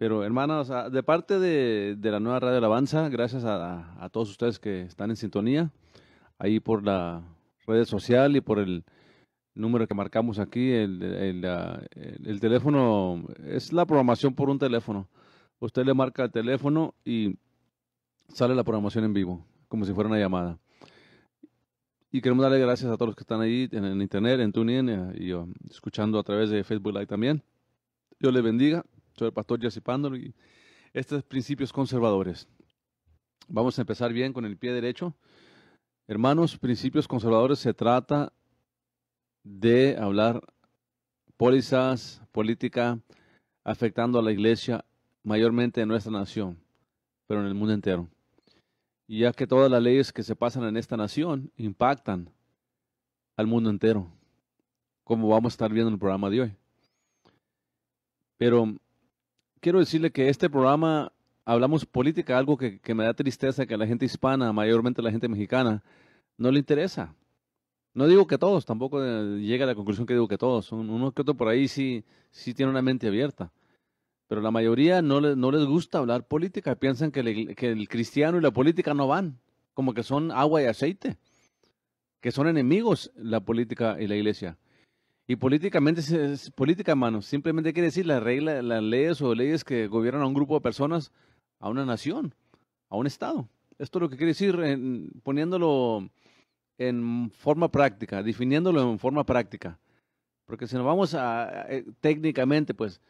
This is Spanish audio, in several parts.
Pero hermanos, de parte de la nueva Radio Alabanza, gracias a todos ustedes que están en sintonía, ahí por la red social y por el número que marcamos aquí, el teléfono, es la programación por un teléfono. Usted le marca el teléfono y sale la programación en vivo, como si fuera una llamada. Y queremos darle gracias a todos los que están ahí en internet, en TuneIn escuchando a través de Facebook Live también. Dios les bendiga. Soy el pastor Jesse Pándolo y estos principios conservadores. Vamos a empezar bien con el pie derecho. Hermanos, principios conservadores se trata de hablar pólizas, política, afectando a la iglesia, mayormente en nuestra nación, pero en el mundo entero. Y ya que todas las leyes que se pasan en esta nación impactan al mundo entero, como vamos a estar viendo en el programa de hoy. Pero quiero decirle que este programa hablamos política, algo que me da tristeza que a la gente hispana, mayormente a la gente mexicana, no le interesa. No digo que todos, tampoco llega a la conclusión que digo que todos. Uno que otro por ahí sí tiene una mente abierta. Pero la mayoría no les gusta hablar política. Piensan que el cristiano y la política no van. Como que son agua y aceite. Que son enemigos la política y la iglesia. Y políticamente es política, hermano. Simplemente quiere decir las reglas, las leyes o leyes que gobiernan a un grupo de personas, a una nación, a un estado. Esto es lo que quiere decir poniéndolo en forma práctica, definiéndolo en forma práctica. Porque si nos vamos técnicamente, pues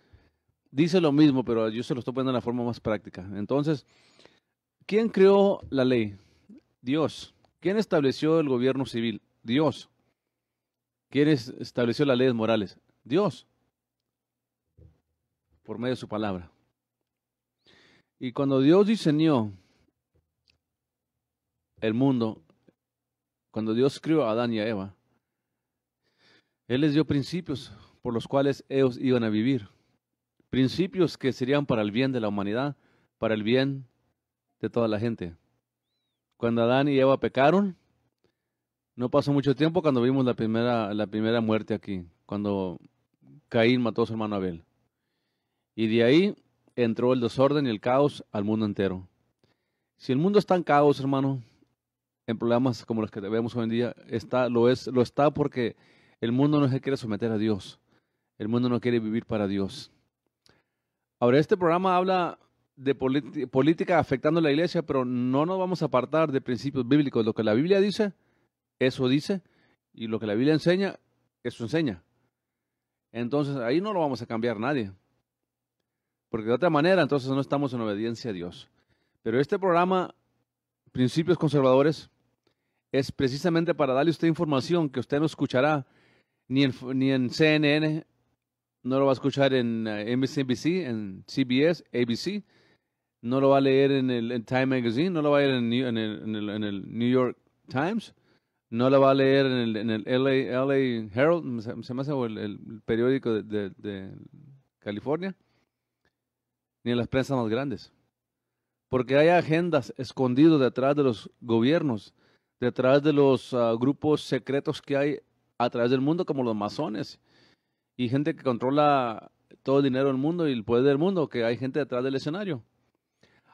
dice lo mismo, pero yo se lo estoy poniendo en la forma más práctica. Entonces, ¿quién creó la ley? Dios. ¿Quién estableció el gobierno civil? Dios. ¿Quién estableció las leyes morales? Dios. Por medio de su palabra. Y cuando Dios diseñó el mundo, cuando Dios creó a Adán y a Eva, Él les dio principios por los cuales ellos iban a vivir. Principios que serían para el bien de la humanidad, para el bien de toda la gente. Cuando Adán y Eva pecaron, no pasó mucho tiempo cuando vimos la primera muerte aquí, cuando Caín mató a su hermano Abel. Y de ahí entró el desorden y el caos al mundo entero. Si el mundo está en caos, hermano, en problemas como los que vemos hoy en día, lo está porque el mundo no se quiere someter a Dios. El mundo no quiere vivir para Dios. Ahora, este programa habla de política afectando a la iglesia, pero no nos vamos a apartar de principios bíblicos. Lo que la Biblia dice, eso dice, y lo que la Biblia enseña, eso enseña. Entonces, ahí no lo vamos a cambiar nadie. Porque de otra manera, entonces no estamos en obediencia a Dios. Pero este programa, Principios Conservadores, es precisamente para darle a usted información que usted no escuchará ni en CNN, no lo va a escuchar en MSNBC, en CBS, ABC, no lo va a leer en Time Magazine, no lo va a leer en el New York Times, no lo va a leer en el LA Herald, se me hace, o el periódico de California, ni en las prensas más grandes. Porque hay agendas escondidas detrás de los gobiernos, detrás de los grupos secretos que hay a través del mundo, como los masones, y gente que controla todo el dinero del mundo y el poder del mundo, que hay gente detrás del escenario.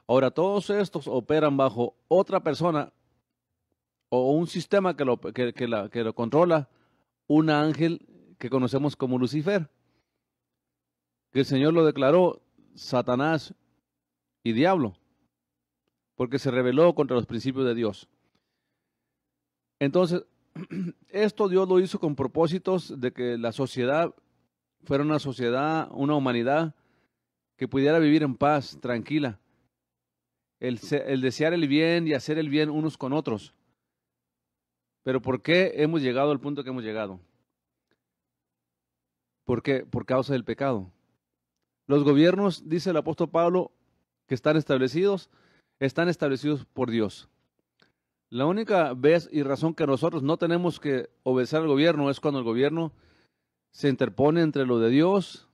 Ahora, todos estos operan bajo otra persona o un sistema que lo controla, un ángel que conocemos como Lucifer, que el Señor lo declaró Satanás y diablo, porque se rebeló contra los principios de Dios. Entonces, esto Dios lo hizo con propósitos de que la sociedad fuera una sociedad, una humanidad que pudiera vivir en paz, tranquila. El desear el bien y hacer el bien unos con otros. Pero ¿por qué hemos llegado al punto que hemos llegado? ¿Por qué? Por causa del pecado. Los gobiernos, dice el apóstol Pablo, que están establecidos por Dios. La única vez y razón que nosotros no tenemos que obedecer al gobierno es cuando el gobierno se interpone entre lo de Dios.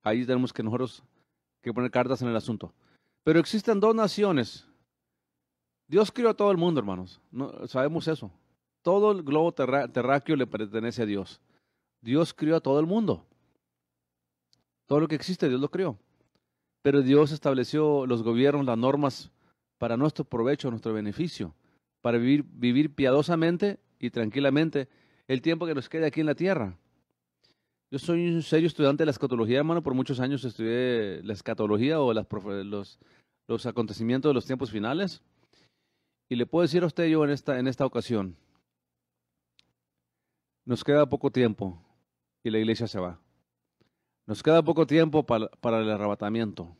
Ahí tenemos que nosotros que poner cartas en el asunto. Pero existen dos naciones. Dios crió a todo el mundo, hermanos. No, sabemos eso. Todo el globo terráqueo le pertenece a Dios. Dios crió a todo el mundo. Todo lo que existe, Dios lo crió. pero Dios estableció los gobiernos, las normas para nuestro provecho, nuestro beneficio, para vivir piadosamente y tranquilamente el tiempo que nos quede aquí en la tierra. Yo soy un serio estudiante de la escatología, hermano. Por muchos años estudié la escatología o los acontecimientos de los tiempos finales. Y le puedo decir a usted yo en esta ocasión, nos queda poco tiempo y la iglesia se va. Nos queda poco tiempo para el arrebatamiento.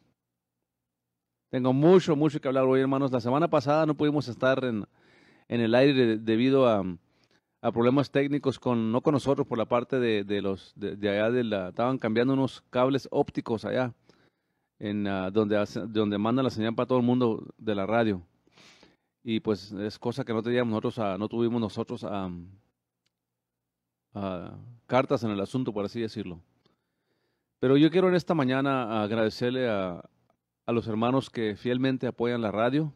Tengo mucho que hablar hoy, hermanos. La semana pasada no pudimos estar en el aire debido a problemas técnicos no con nosotros por la parte de allá estaban cambiando unos cables ópticos allá donde mandan la señal para todo el mundo de la radio. Y pues es cosa que no teníamos nosotros, no tuvimos nosotros cartas en el asunto, por así decirlo. Pero yo quiero en esta mañana agradecerle a los hermanos que fielmente apoyan la radio.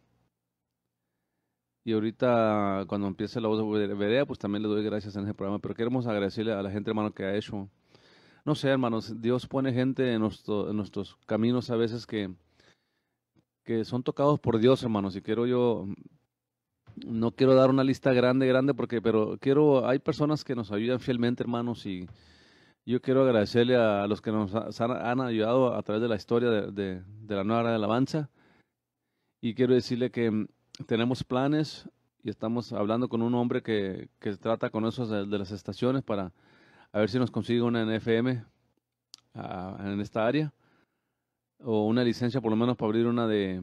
Y ahorita, cuando empiece la voz de Berea, pues también le doy gracias en ese programa. Pero queremos agradecerle a la gente, hermano, que ha hecho. No sé, hermanos, Dios pone gente en nuestros caminos a veces que son tocados por Dios, hermanos. Y no quiero dar una lista grande, pero hay personas que nos ayudan fielmente, hermanos. Y yo quiero agradecerle a los que nos han ayudado a través de la historia de la nueva Era de alabanza. Y quiero decirle que tenemos planes y estamos hablando con un hombre que trata con esos de las estaciones para a ver si nos consigue una NFM en esta área o una licencia por lo menos para abrir una de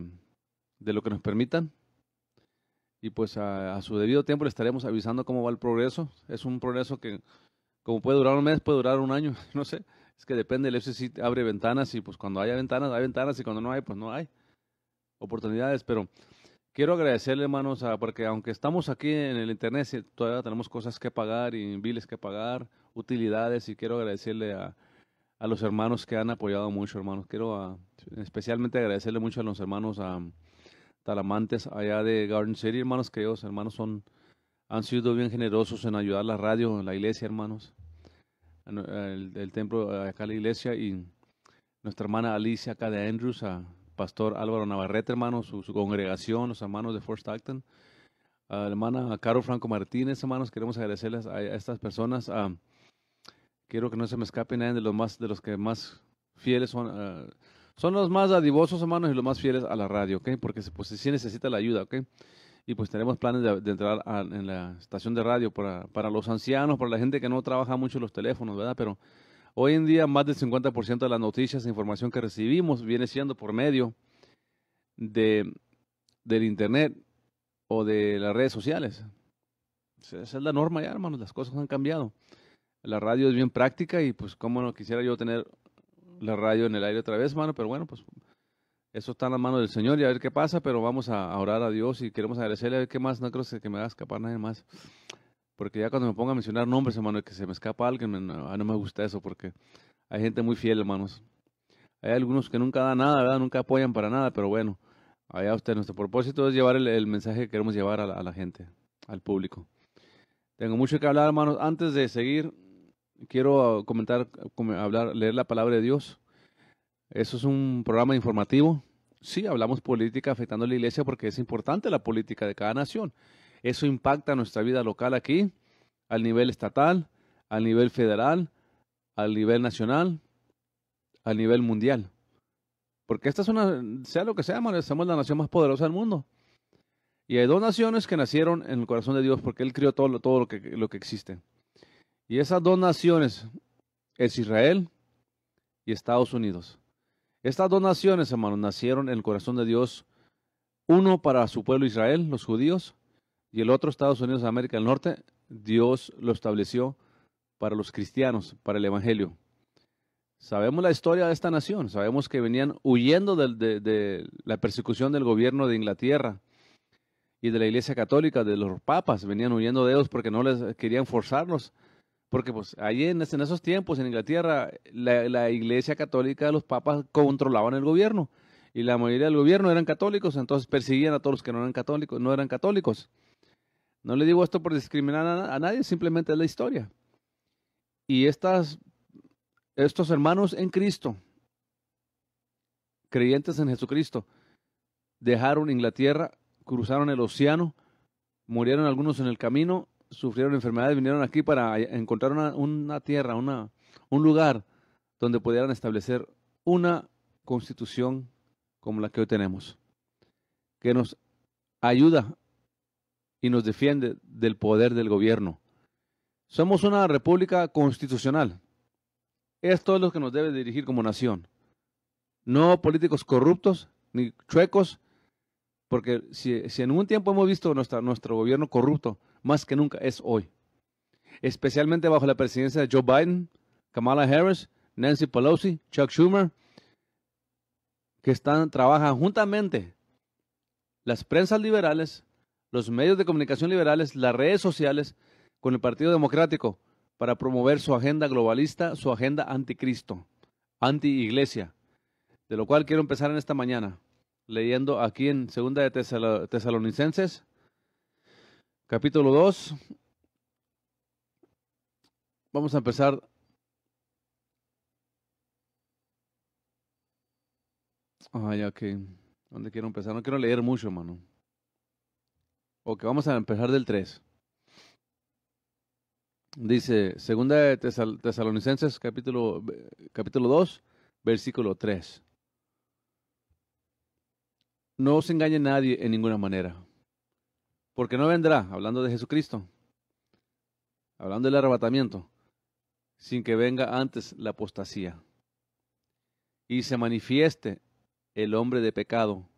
lo que nos permitan. Y pues a su debido tiempo le estaremos avisando cómo va el progreso. Es un progreso que como puede durar un mes, puede durar un año, no sé. Es que depende, el FCC abre ventanas y pues cuando haya ventanas, hay ventanas y cuando no hay, pues no hay oportunidades, pero quiero agradecerle, hermanos, porque aunque estamos aquí en el internet, sí, todavía tenemos cosas que pagar y biles que pagar, utilidades, y quiero agradecerle a los hermanos que han apoyado mucho, hermanos. Quiero especialmente agradecerle mucho a los hermanos talamantes allá de Garden City, hermanos, que ellos, hermanos, han sido bien generosos en ayudar a la radio, en la iglesia, hermanos, el templo acá, la iglesia, y nuestra hermana Alicia acá de Andrews, Pastor Álvaro Navarrete, hermanos, su congregación, los hermanos de Fort Stockton, a la hermana Caro Franco Martínez, hermanos, queremos agradecerles a estas personas. Quiero que no se me escape nadie de los que más fieles son los más dadivosos, hermanos, y los más fieles a la radio, ¿ok? Porque pues sí necesita la ayuda, ¿ok? Y pues tenemos planes de entrar en la estación de radio para los ancianos, para la gente que no trabaja mucho los teléfonos, ¿verdad? Pero hoy en día más del 50% de las noticias e información que recibimos viene siendo por medio del internet o de las redes sociales. Esa es la norma ya, hermanos, las cosas han cambiado. La radio es bien práctica y pues cómo no quisiera yo tener la radio en el aire otra vez, hermano, pero bueno, pues eso está en la mano del Señor y a ver qué pasa, pero vamos a orar a Dios y queremos agradecerle a ver qué más, no creo que me haga escapar nadie más. Porque ya cuando me ponga a mencionar nombres, hermano, que se me escapa alguien, no me gusta eso, porque hay gente muy fiel, hermanos. Hay algunos que nunca dan nada, ¿verdad? Nunca apoyan para nada, pero bueno, allá usted, nuestro propósito es llevar el mensaje que queremos llevar a la gente, al público. Tengo mucho que hablar, hermanos. Antes de seguir, quiero leer la palabra de Dios. Eso es un programa informativo. Sí, hablamos política afectando a la iglesia porque es importante la política de cada nación. Eso impacta nuestra vida local aquí, al nivel estatal, al nivel federal, al nivel nacional, al nivel mundial. Porque esta es sea lo que sea, somos la nación más poderosa del mundo. Y hay dos naciones que nacieron en el corazón de Dios porque Él crió todo lo que existe. Y esas dos naciones es Israel y Estados Unidos. Estas dos naciones, hermanos, nacieron en el corazón de Dios. Uno para su pueblo Israel, los judíos, y el otro Estados Unidos de América del Norte, Dios lo estableció para los cristianos, para el Evangelio. Sabemos la historia de esta nación, sabemos que venían huyendo de la persecución del gobierno de Inglaterra y de la Iglesia Católica, de los papas, venían huyendo de ellos porque no les querían forzarlos, porque pues allí en esos tiempos en Inglaterra la Iglesia Católica, los papas controlaban el gobierno y la mayoría del gobierno eran católicos, entonces perseguían a todos los que no eran católicos. No le digo esto por discriminar a nadie, simplemente es la historia. Y estos hermanos en Cristo, creyentes en Jesucristo, dejaron Inglaterra, cruzaron el océano, murieron algunos en el camino, sufrieron enfermedades, vinieron aquí para encontrar una tierra, un lugar donde pudieran establecer una constitución como la que hoy tenemos, que nos ayuda y nos defiende del poder del gobierno. Somos una república constitucional. Esto es lo que nos debe dirigir como nación. No políticos corruptos ni chuecos, porque si en un tiempo hemos visto nuestro gobierno corrupto, más que nunca es hoy. Especialmente bajo la presidencia de Joe Biden, Kamala Harris, Nancy Pelosi, Chuck Schumer, que trabajan juntamente las prensas liberales, los medios de comunicación liberales, las redes sociales, con el Partido Democrático para promover su agenda globalista, su agenda anticristo, anti-iglesia, de lo cual quiero empezar en esta mañana, leyendo aquí en 2 de Tesalonicenses, capítulo 2. Vamos a empezar. Ya que, ¿dónde quiero empezar? No quiero leer mucho, hermano. Ok, vamos a empezar del 3. Dice, 2 de Tesalonicenses, capítulo 2, versículo 3. No os engañe nadie en ninguna manera, porque no vendrá, hablando de Jesucristo, hablando del arrebatamiento, sin que venga antes la apostasía y se manifieste el hombre de pecado,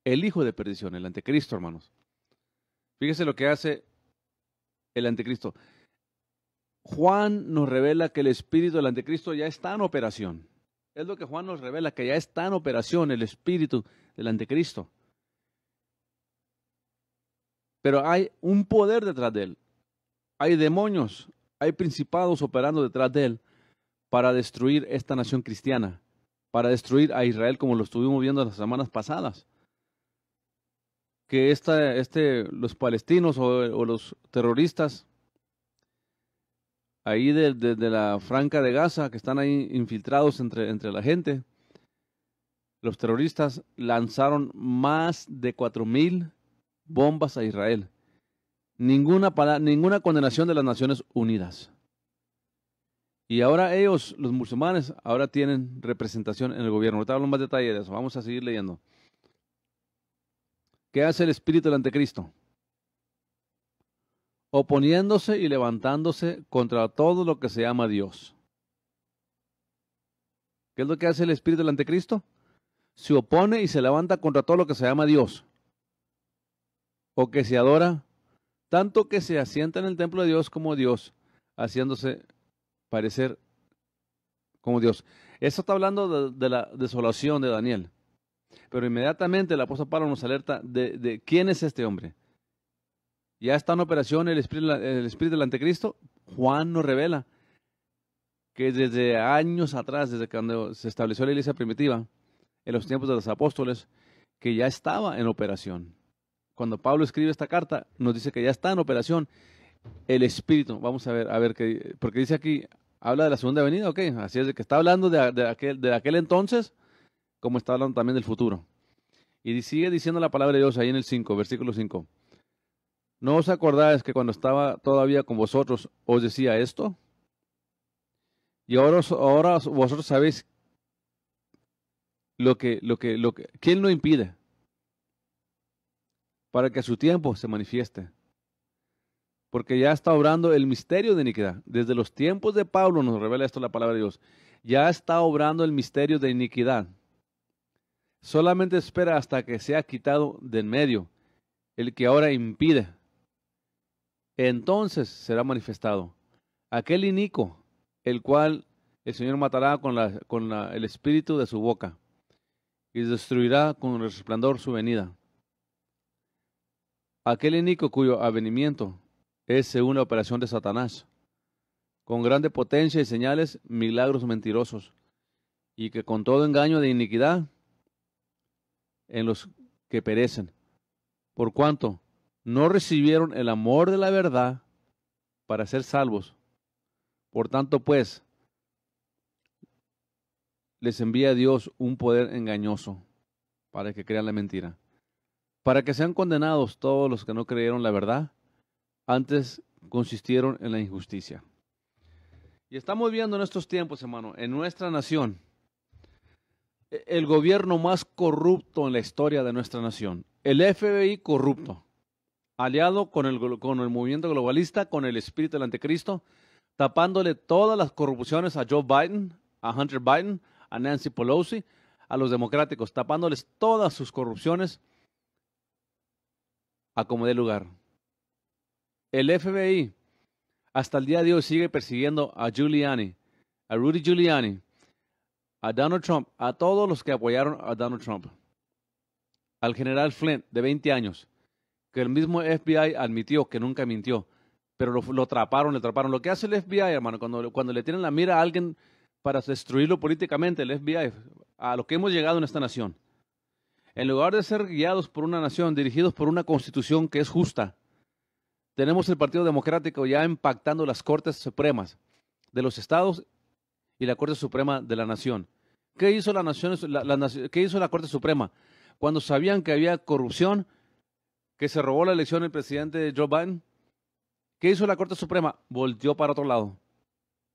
el hijo de perdición, el anticristo, hermanos. Fíjese lo que hace el anticristo. Juan nos revela que el espíritu del anticristo ya está en operación. Es lo que Juan nos revela, que ya está en operación el espíritu del anticristo. Pero hay un poder detrás de él. Hay demonios, hay principados operando detrás de él para destruir esta nación cristiana, para destruir a Israel como lo estuvimos viendo las semanas pasadas. Que los palestinos o los terroristas ahí de la Franja de Gaza, que están ahí infiltrados entre la gente, los terroristas lanzaron más de 4,000 bombas a Israel. Ninguna condenación de las Naciones Unidas. Y ahora ellos, los musulmanes, ahora tienen representación en el gobierno. Ahorita hablo más detalle de eso. Vamos a seguir leyendo. ¿Qué hace el espíritu del anticristo? Oponiéndose y levantándose contra todo lo que se llama Dios. ¿Qué es lo que hace el espíritu del anticristo? Se opone y se levanta contra todo lo que se llama Dios, o que se adora, tanto que se asienta en el templo de Dios como Dios, haciéndose parecer como Dios. Esto está hablando de la desolación de Daniel. Pero inmediatamente el apóstol Pablo nos alerta de quién es este hombre. Ya está en operación el espíritu del anticristo. Juan nos revela que desde años atrás, desde cuando se estableció la iglesia primitiva, en los tiempos de los apóstoles, que ya estaba en operación. Cuando Pablo escribe esta carta, nos dice que ya está en operación el espíritu. Vamos a ver qué, porque dice aquí, habla de la segunda venida, ok, así es de que está hablando de aquel entonces, como está hablando también del futuro. Y sigue diciendo la palabra de Dios ahí en el 5, versículo 5. ¿No os acordáis que cuando estaba todavía con vosotros os decía esto? Y ahora vosotros sabéis ¿quién lo impide? Para que a su tiempo se manifieste. Porque ya está obrando el misterio de iniquidad. Desde los tiempos de Pablo nos revela esto la palabra de Dios. Ya está obrando el misterio de iniquidad. Solamente espera hasta que sea quitado de en medio el que ahora impide. Entonces será manifestado aquel inicuo, el cual el Señor matará con el espíritu de su boca y destruirá con el resplandor su venida. Aquel inicuo cuyo avenimiento es según la operación de Satanás, con grande potencia y señales, milagros mentirosos, y que con todo engaño de iniquidad en los que perecen, por cuanto no recibieron el amor de la verdad para ser salvos. Por tanto, pues, les envía Dios un poder engañoso para que crean la mentira, para que sean condenados todos los que no creyeron la verdad, antes consistieron en la injusticia. Y estamos viendo en estos tiempos, hermano, en nuestra nación, el gobierno más corrupto en la historia de nuestra nación, el FBI corrupto, aliado con el movimiento globalista, con el espíritu del anticristo, tapándole todas las corrupciones a Joe Biden, a Hunter Biden, a Nancy Pelosi, a los democráticos, tapándoles todas sus corrupciones a como dé lugar. El FBI hasta el día de hoy sigue persiguiendo a Giuliani, a Rudy Giuliani, a Donald Trump, a todos los que apoyaron a Donald Trump, al general Flynn de 20 años, que el mismo FBI admitió que nunca mintió, pero lo atraparon, le atraparon. Lo que hace el FBI, hermano, cuando le tienen la mira a alguien para destruirlo políticamente, el FBI, a lo que hemos llegado en esta nación, en lugar de ser guiados por una nación, dirigidos por una constitución que es justa, tenemos el Partido Democrático ya impactando las Cortes Supremas de los estados y la Corte Suprema de la Nación. ¿Qué hizo qué hizo la Corte Suprema? Cuando sabían que había corrupción, que se robó la elección el presidente Joe Biden, ¿qué hizo la Corte Suprema? Volteó para otro lado.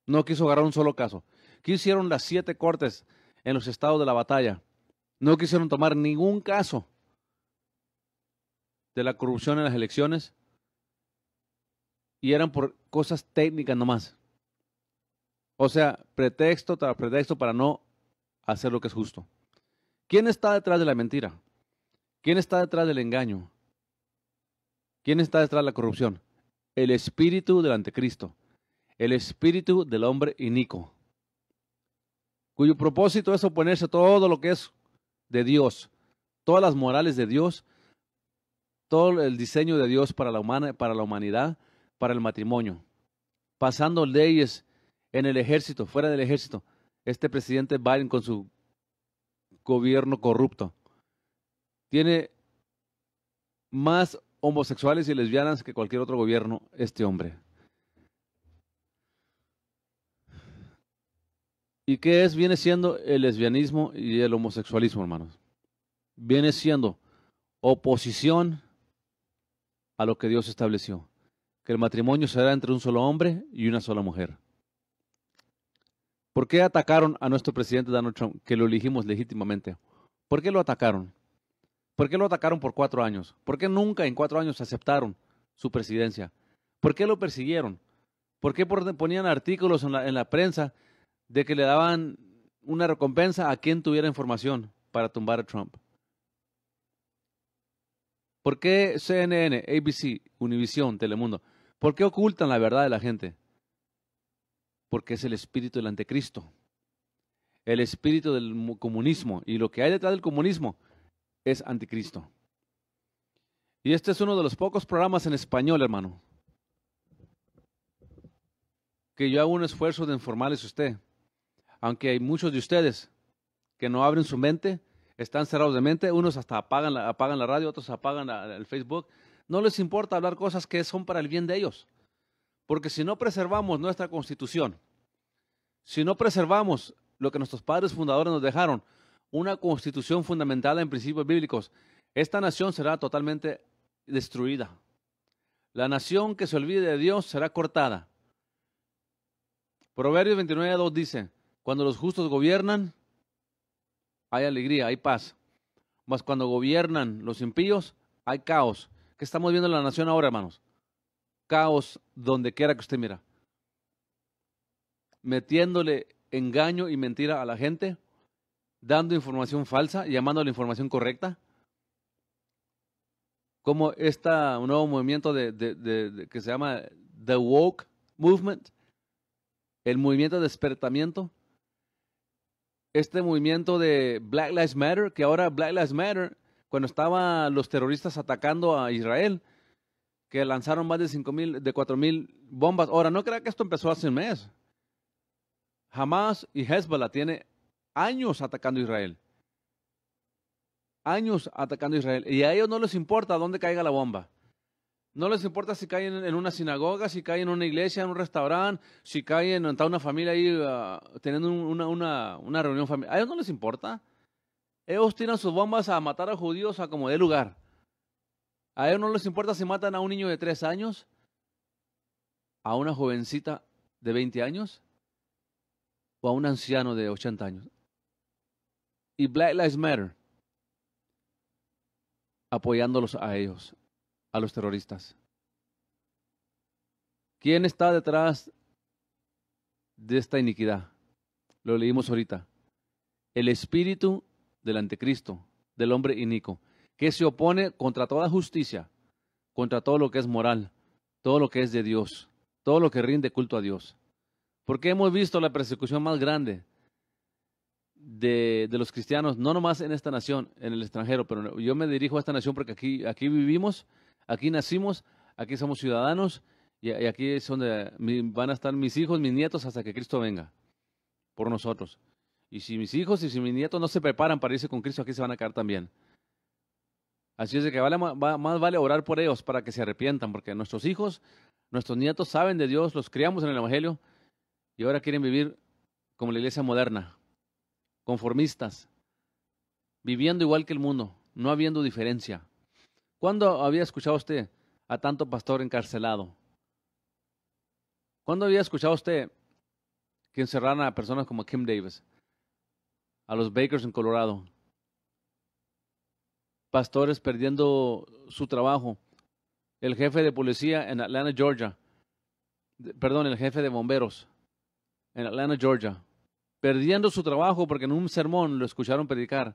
No quiso agarrar un solo caso. ¿Qué hicieron las 7 cortes en los estados de la batalla? No quisieron tomar ningún caso de la corrupción en las elecciones y eran por cosas técnicas nomás. O sea, pretexto tras pretexto para no hacer lo que es justo. ¿Quién está detrás de la mentira? ¿Quién está detrás del engaño? ¿Quién está detrás de la corrupción? El espíritu del anticristo, el espíritu del hombre inicuo, cuyo propósito es oponerse a todo lo que es de Dios, todas las morales de Dios, todo el diseño de Dios para la humanidad, para el matrimonio, pasando leyes en el ejército, fuera del ejército. Este presidente Biden con su gobierno corrupto tiene más homosexuales y lesbianas que cualquier otro gobierno, este hombre. ¿Y qué es? Viene siendo el lesbianismo y el homosexualismo, hermanos. Viene siendo oposición a lo que Dios estableció, que el matrimonio será entre un solo hombre y una sola mujer. ¿Por qué atacaron a nuestro presidente Donald Trump, que lo elegimos legítimamente? ¿Por qué lo atacaron? ¿Por qué lo atacaron por 4 años? ¿Por qué nunca en 4 años aceptaron su presidencia? ¿Por qué lo persiguieron? ¿Por qué ponían artículos en la prensa de que le daban una recompensa a quien tuviera información para tumbar a Trump? ¿Por qué CNN, ABC, Univision, Telemundo? ¿Por qué ocultan la verdad de la gente? Porque es el espíritu del anticristo, el espíritu del comunismo, y lo que hay detrás del comunismo es anticristo. Y este es uno de los pocos programas en español, hermano, que yo hago un esfuerzo de informarles a usted, aunque hay muchos de ustedes que no abren su mente, están cerrados de mente, unos hasta apagan la radio, otros apagan el Facebook. No les importa hablar cosas que son para el bien de ellos. Porque si no preservamos nuestra constitución, si no preservamos lo que nuestros padres fundadores nos dejaron, una constitución fundamentada en principios bíblicos, esta nación será totalmente destruida. La nación que se olvide de Dios será cortada. Proverbios 29:2 dice, cuando los justos gobiernan, hay alegría, hay paz. Mas cuando gobiernan los impíos, hay caos. ¿Qué estamos viendo en la nación ahora, hermanos? Caos donde quiera que usted mira. Metiéndole engaño y mentira a la gente, dando información falsa, llamando a la información correcta. Como un nuevo movimiento que se llama The Woke Movement, el movimiento de despertamiento. Este movimiento de Black Lives Matter, que ahora Black Lives Matter, cuando estaban los terroristas atacando a Israel, que lanzaron más de 4,000 bombas. Ahora, no crea que esto empezó hace un mes. Hamas y Hezbollah tiene años atacando a Israel. Años atacando a Israel. Y a ellos no les importa dónde caiga la bomba. No les importa si caen en una sinagoga, si caen en una iglesia, en un restaurante, si caen en una familia ahí teniendo una reunión familiar. A ellos no les importa. Ellos tiran sus bombas a matar a judíos a como dé lugar. A ellos no les importa si matan a un niño de 3 años, a una jovencita de 20 años o a un anciano de 80 años. Y Black Lives Matter apoyándolos a ellos, a los terroristas. ¿Quién está detrás de esta iniquidad? Lo leímos ahorita. El espíritu del anticristo, del hombre inico, que se opone contra toda justicia, contra todo lo que es moral, todo lo que es de Dios, todo lo que rinde culto a Dios. Porque hemos visto la persecución más grande de los cristianos, no nomás en esta nación, en el extranjero, pero yo me dirijo a esta nación porque aquí vivimos, aquí nacimos, aquí somos ciudadanos y aquí es donde van a estar mis hijos, mis nietos hasta que Cristo venga por nosotros. Y si mis hijos y si mis nietos no se preparan para irse con Cristo, aquí se van a quedar también. Así es de que más vale orar por ellos para que se arrepientan, porque nuestros hijos, nuestros nietos saben de Dios, los criamos en el Evangelio y ahora quieren vivir como la iglesia moderna, conformistas, viviendo igual que el mundo, no habiendo diferencia. ¿Cuándo había escuchado usted a tanto pastor encarcelado? ¿Cuándo había escuchado usted que encerraran a personas como Kim Davis, a los Bakers en Colorado? Pastores perdiendo su trabajo. El jefe de policía en Atlanta, Georgia. Perdón, el jefe de bomberos en Atlanta, Georgia. Perdiendo su trabajo porque en un sermón lo escucharon predicar.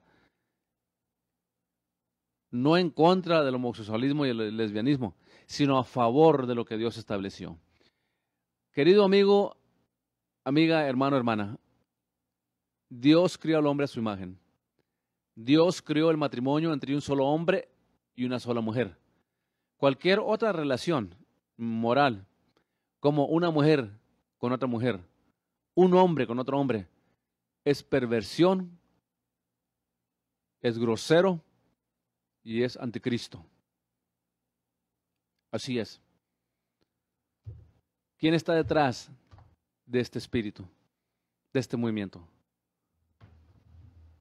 No en contra del homosexualismo y el lesbianismo, sino a favor de lo que Dios estableció. Querido amigo, amiga, hermano, hermana, Dios crió al hombre a su imagen. Dios creó el matrimonio entre un solo hombre y una sola mujer. Cualquier otra relación moral, como una mujer con otra mujer, un hombre con otro hombre, es perversión, es grosero y es anticristo. Así es. ¿Quién está detrás de este espíritu, de este movimiento?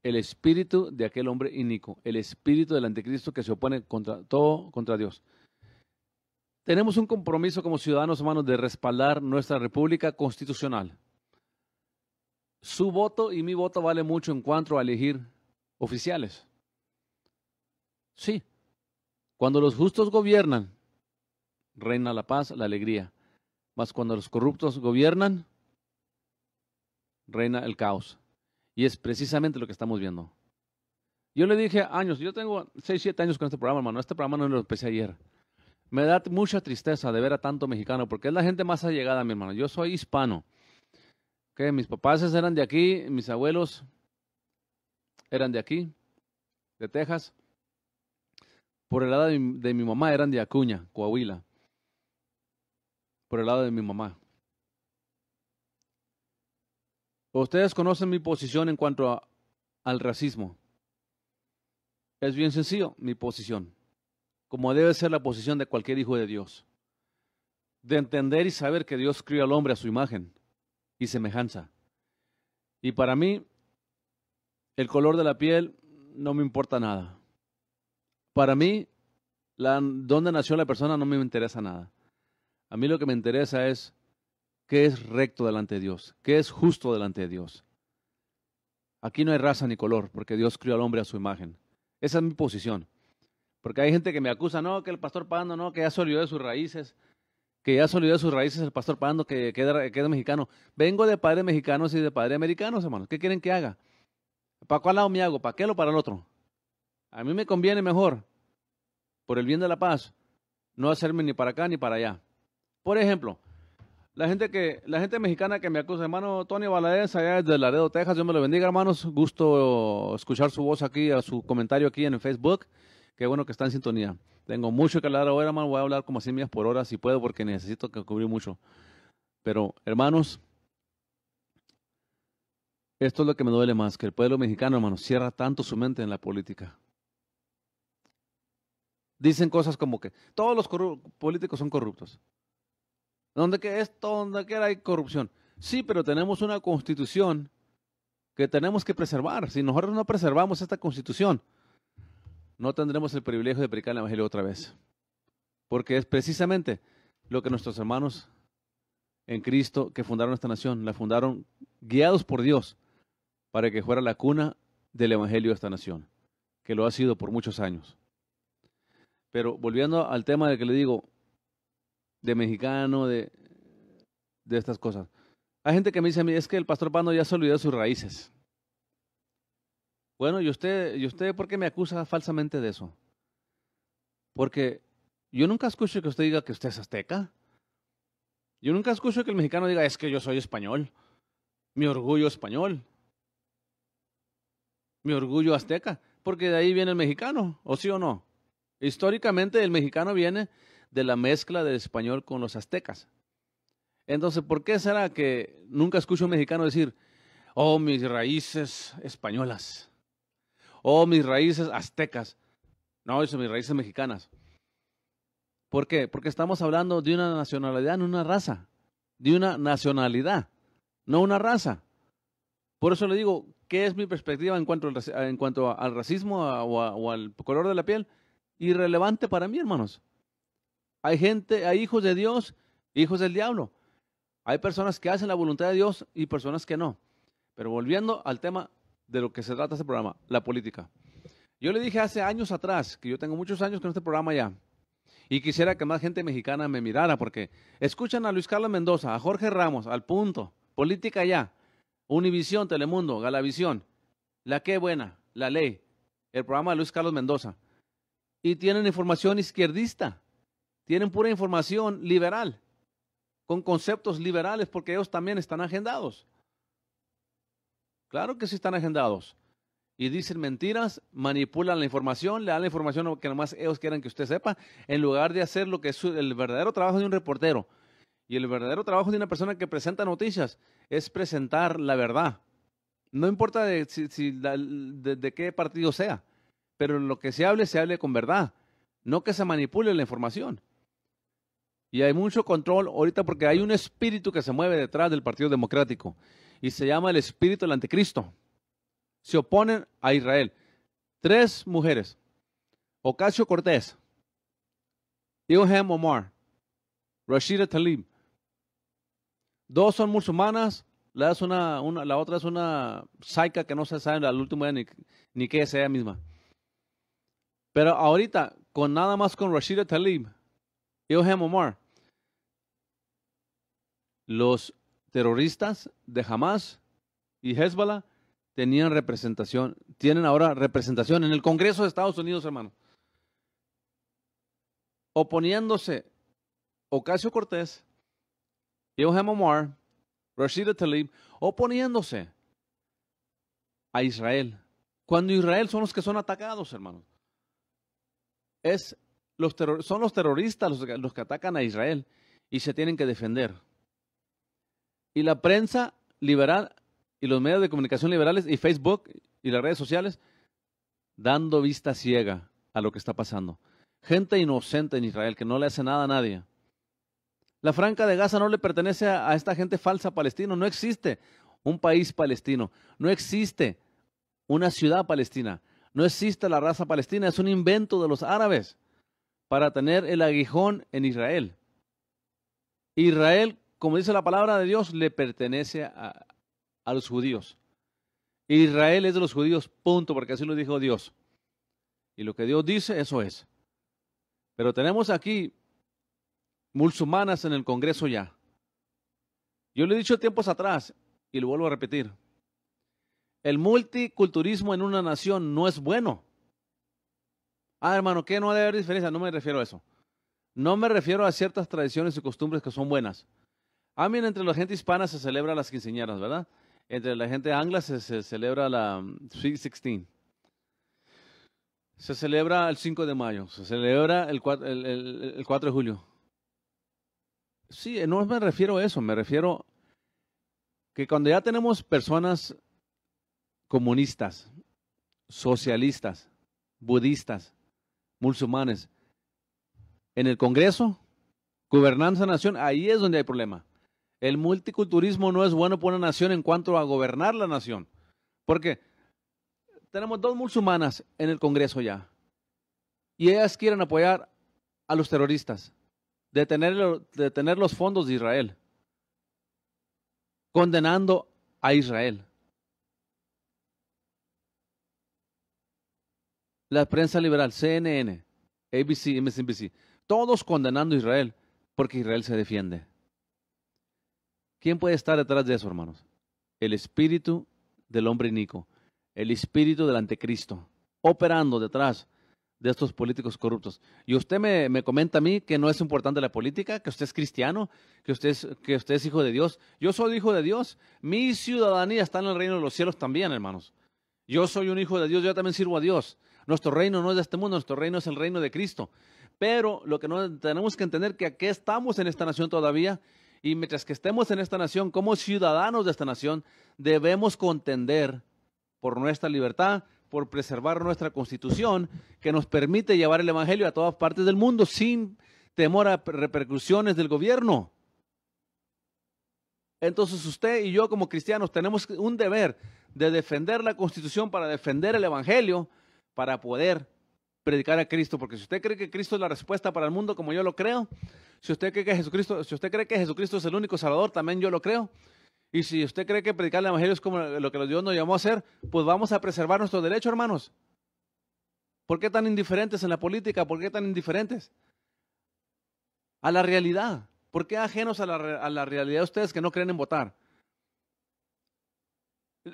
El espíritu de aquel hombre inicuo, el espíritu del anticristo que se opone contra todo, contra Dios. Tenemos un compromiso como ciudadanos humanos de respaldar nuestra república constitucional. Su voto y mi voto vale mucho en cuanto a elegir oficiales. Sí, cuando los justos gobiernan, reina la paz, la alegría. Mas cuando los corruptos gobiernan, reina el caos. Y es precisamente lo que estamos viendo. Yo le dije años, yo tengo 6, 7 años con este programa, hermano. Este programa no lo empecé ayer. Me da mucha tristeza de ver a tanto mexicano, porque es la gente más allegada, mi hermano. Yo soy hispano. Que mis papás eran de aquí, mis abuelos eran de aquí, de Texas. Por el lado de mi mamá eran de Acuña, Coahuila. Por el lado de mi mamá. Ustedes conocen mi posición en cuanto al racismo. Es bien sencillo mi posición, como debe ser la posición de cualquier hijo de Dios. De entender y saber que Dios crió al hombre a su imagen y semejanza. Y para mí, el color de la piel no me importa nada. Para mí, dónde nació la persona no me interesa nada. A mí lo que me interesa es qué es recto delante de Dios, qué es justo delante de Dios. Aquí no hay raza ni color, porque Dios crió al hombre a su imagen. Esa es mi posición. Porque hay gente que me acusa, no, que el pastor Pando, no, que ya se olvidó de sus raíces, que ya se olvidó de sus raíces el pastor Pando, que es mexicano. Vengo de padres mexicanos y de padres americanos, hermanos. ¿Qué quieren que haga? ¿Para cuál lado me hago? ¿Para aquel o para el otro? A mí me conviene mejor, por el bien de la paz, no hacerme ni para acá ni para allá. Por ejemplo, la gente mexicana que me acusa, hermano Tony Valadez, allá desde Laredo, Texas, Dios me lo bendiga, hermanos. Gusto escuchar su voz aquí, a su comentario aquí en el Facebook. Qué bueno que está en sintonía. Tengo mucho que hablar ahora, hermano. Voy a hablar como 100 millas por hora si puedo, porque necesito cubrir mucho. Pero, hermanos, esto es lo que me duele más, que el pueblo mexicano, hermanos, cierra tanto su mente en la política. Dicen cosas como que todos los políticos son corruptos. Donde quiera hay corrupción. Sí, pero tenemos una constitución que tenemos que preservar. Si nosotros no preservamos esta constitución, no tendremos el privilegio de predicar el evangelio otra vez. Porque es precisamente lo que nuestros hermanos en Cristo que fundaron esta nación, la fundaron guiados por Dios para que fuera la cuna del evangelio de esta nación, que lo ha sido por muchos años. Pero volviendo al tema de que le digo, de mexicano, de estas cosas. Hay gente que me dice a mí, es que el pastor Pando ya se olvidó de sus raíces. Bueno, ¿y usted por qué me acusa falsamente de eso? Porque yo nunca escucho que usted diga que usted es azteca. Yo nunca escucho que el mexicano diga, es que yo soy español. Mi orgullo español. Mi orgullo azteca. Porque de ahí viene el mexicano, ¿o sí o no? Históricamente el mexicano viene de la mezcla del español con los aztecas. Entonces, ¿por qué será que nunca escucho a un mexicano decir, oh, mis raíces españolas, oh, mis raíces aztecas? No, eso, mis raíces mexicanas. ¿Por qué? Porque estamos hablando de una nacionalidad, no una raza. De una nacionalidad, no una raza. Por eso le digo, ¿qué es mi perspectiva en cuanto al racismo o al color de la piel? Irrelevante para mí, hermanos. Hay gente, hay hijos de Dios, hijos del diablo. Hay personas que hacen la voluntad de Dios y personas que no. Pero volviendo al tema de lo que se trata este programa, la política. Yo le dije hace años atrás, que yo tengo muchos años con este programa ya, y quisiera que más gente mexicana me mirara, porque escuchan a Luis Carlos Mendoza, a Jorge Ramos, al punto, Política Ya, Univisión, Telemundo, Galavisión, La Qué Buena, La Ley, el programa de Luis Carlos Mendoza, y tienen información izquierdista, tienen pura información liberal, con conceptos liberales, porque ellos también están agendados. Claro que sí están agendados. Y dicen mentiras, manipulan la información, le dan la información que nomás ellos quieren que usted sepa, en lugar de hacer lo que es el verdadero trabajo de un reportero. Y el verdadero trabajo de una persona que presenta noticias es presentar la verdad. No importa de qué partido sea, pero lo que se hable con verdad, no que se manipule la información. Y hay mucho control ahorita porque hay un espíritu que se mueve detrás del Partido Democrático y se llama el espíritu del anticristo. Se oponen a Israel. 3 mujeres: Ocasio-Cortez, Ilhan Omar, Rashida Tlaib. 2 son musulmanas, la otra es una saica que no se sabe al último día ni qué es ella misma. Pero ahorita, con nada más con Rashida Tlaib, Ilhan Omar, los terroristas de Hamas y Hezbollah tenían representación, tienen ahora representación en el Congreso de Estados Unidos, hermano. Oponiéndose Ocasio-Cortez, Ilhan Omar, Rashida Tlaib, oponiéndose a Israel. Cuando Israel son los que son atacados, hermano. Son los terroristas los que atacan a Israel y se tienen que defender. Y la prensa liberal y los medios de comunicación liberales y Facebook y las redes sociales dando vista ciega a lo que está pasando. Gente inocente en Israel que no le hace nada a nadie. La Franja de Gaza no le pertenece a esta gente falsa palestina. No existe un país palestino. No existe una ciudad palestina. No existe la raza palestina. Es un invento de los árabes para tener el aguijón en Israel. Israel, como dice la palabra de Dios, le pertenece a los judíos. Israel es de los judíos, punto, porque así lo dijo Dios. Y lo que Dios dice, eso es. Pero tenemos aquí musulmanas en el Congreso ya. Yo lo he dicho tiempos atrás y lo vuelvo a repetir. El multiculturismo en una nación no es bueno. Hermano, ¿qué no debe haber diferencia? No me refiero a eso. No me refiero a ciertas tradiciones y costumbres que son buenas. Mira, entre la gente hispana se celebra las quinceañeras, ¿verdad? Entre la gente angla se celebra la Sweet 16. Se celebra el 5 de mayo. Se celebra el 4 de julio. Sí, no me refiero a eso. Me refiero que cuando ya tenemos personas comunistas, socialistas, budistas, musulmanes, en el Congreso, gobernanza de nación, ahí es donde hay problema. El multiculturalismo no es bueno para una nación en cuanto a gobernar la nación. Porque tenemos 2 musulmanas en el Congreso ya. Y ellas quieren apoyar a los terroristas, detener los fondos de Israel, condenando a Israel. La prensa liberal, CNN, ABC, MSNBC, todos condenando a Israel porque Israel se defiende. ¿Quién puede estar detrás de eso, hermanos? El espíritu del hombre inicuo, el espíritu del anticristo, operando detrás de estos políticos corruptos. Y usted me comenta a mí que no es importante la política, que usted es cristiano, que usted es hijo de Dios. Yo soy hijo de Dios. Mi ciudadanía está en el reino de los cielos también, hermanos. Yo soy un hijo de Dios, yo también sirvo a Dios. Nuestro reino no es de este mundo, nuestro reino es el reino de Cristo. Pero lo que no tenemos que entender que aquí estamos en esta nación todavía, y mientras que estemos en esta nación, como ciudadanos de esta nación, debemos contender por nuestra libertad, por preservar nuestra constitución, que nos permite llevar el evangelio a todas partes del mundo sin temor a repercusiones del gobierno. Entonces usted y yo como cristianos tenemos un deber de defender la constitución para defender el evangelio, para poder predicar a Cristo, porque si usted cree que Cristo es la respuesta para el mundo como yo lo creo, si usted cree que Jesucristo es el único Salvador, también yo lo creo. Y si usted cree que predicar el evangelio es como lo que Dios nos llamó a hacer, pues vamos a preservar nuestro derecho, hermanos. ¿Por qué tan indiferentes en la política? ¿Por qué tan indiferentes a la realidad? ¿Por qué ajenos a la realidad de ustedes que no creen en votar?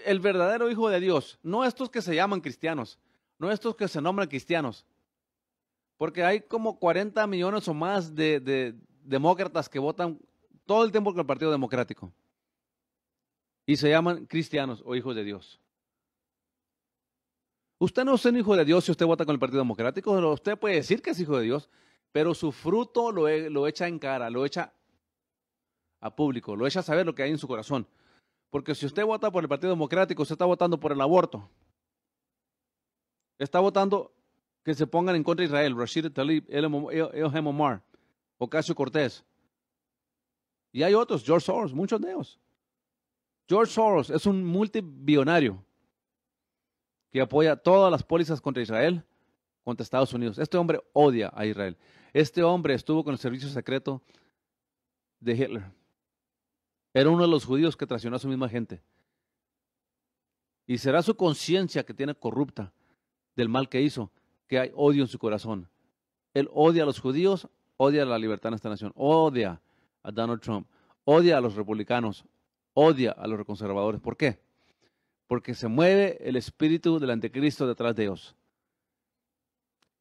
El verdadero hijo de Dios, no estos que se llaman cristianos, no estos que se nombran cristianos, porque hay como 40 millones o más de demócratas que votan todo el tiempo con el Partido Democrático y se llaman cristianos o hijos de Dios. Usted no es un hijo de Dios si usted vota con el Partido Democrático, usted puede decir que es hijo de Dios, pero su fruto lo echa en cara, lo echa a público, lo echa a saber lo que hay en su corazón. Porque si usted vota por el Partido Democrático, usted está votando por el aborto. Está votando que se pongan en contra de Israel, Rashid Tlaib, Ilhan Omar, Ocasio-Cortez. Y hay otros, George Soros, muchos de ellos. George Soros es un multibillonario que apoya todas las pólizas contra Israel, contra Estados Unidos. Este hombre odia a Israel. Este hombre estuvo con el servicio secreto de Hitler. Era uno de los judíos que traicionó a su misma gente. Y será su conciencia que tiene corrupta del mal que hizo, que hay odio en su corazón. Él odia a los judíos, odia a la libertad en esta nación, odia a Donald Trump, odia a los republicanos, odia a los conservadores. ¿Por qué? Porque se mueve el espíritu del anticristo detrás de ellos.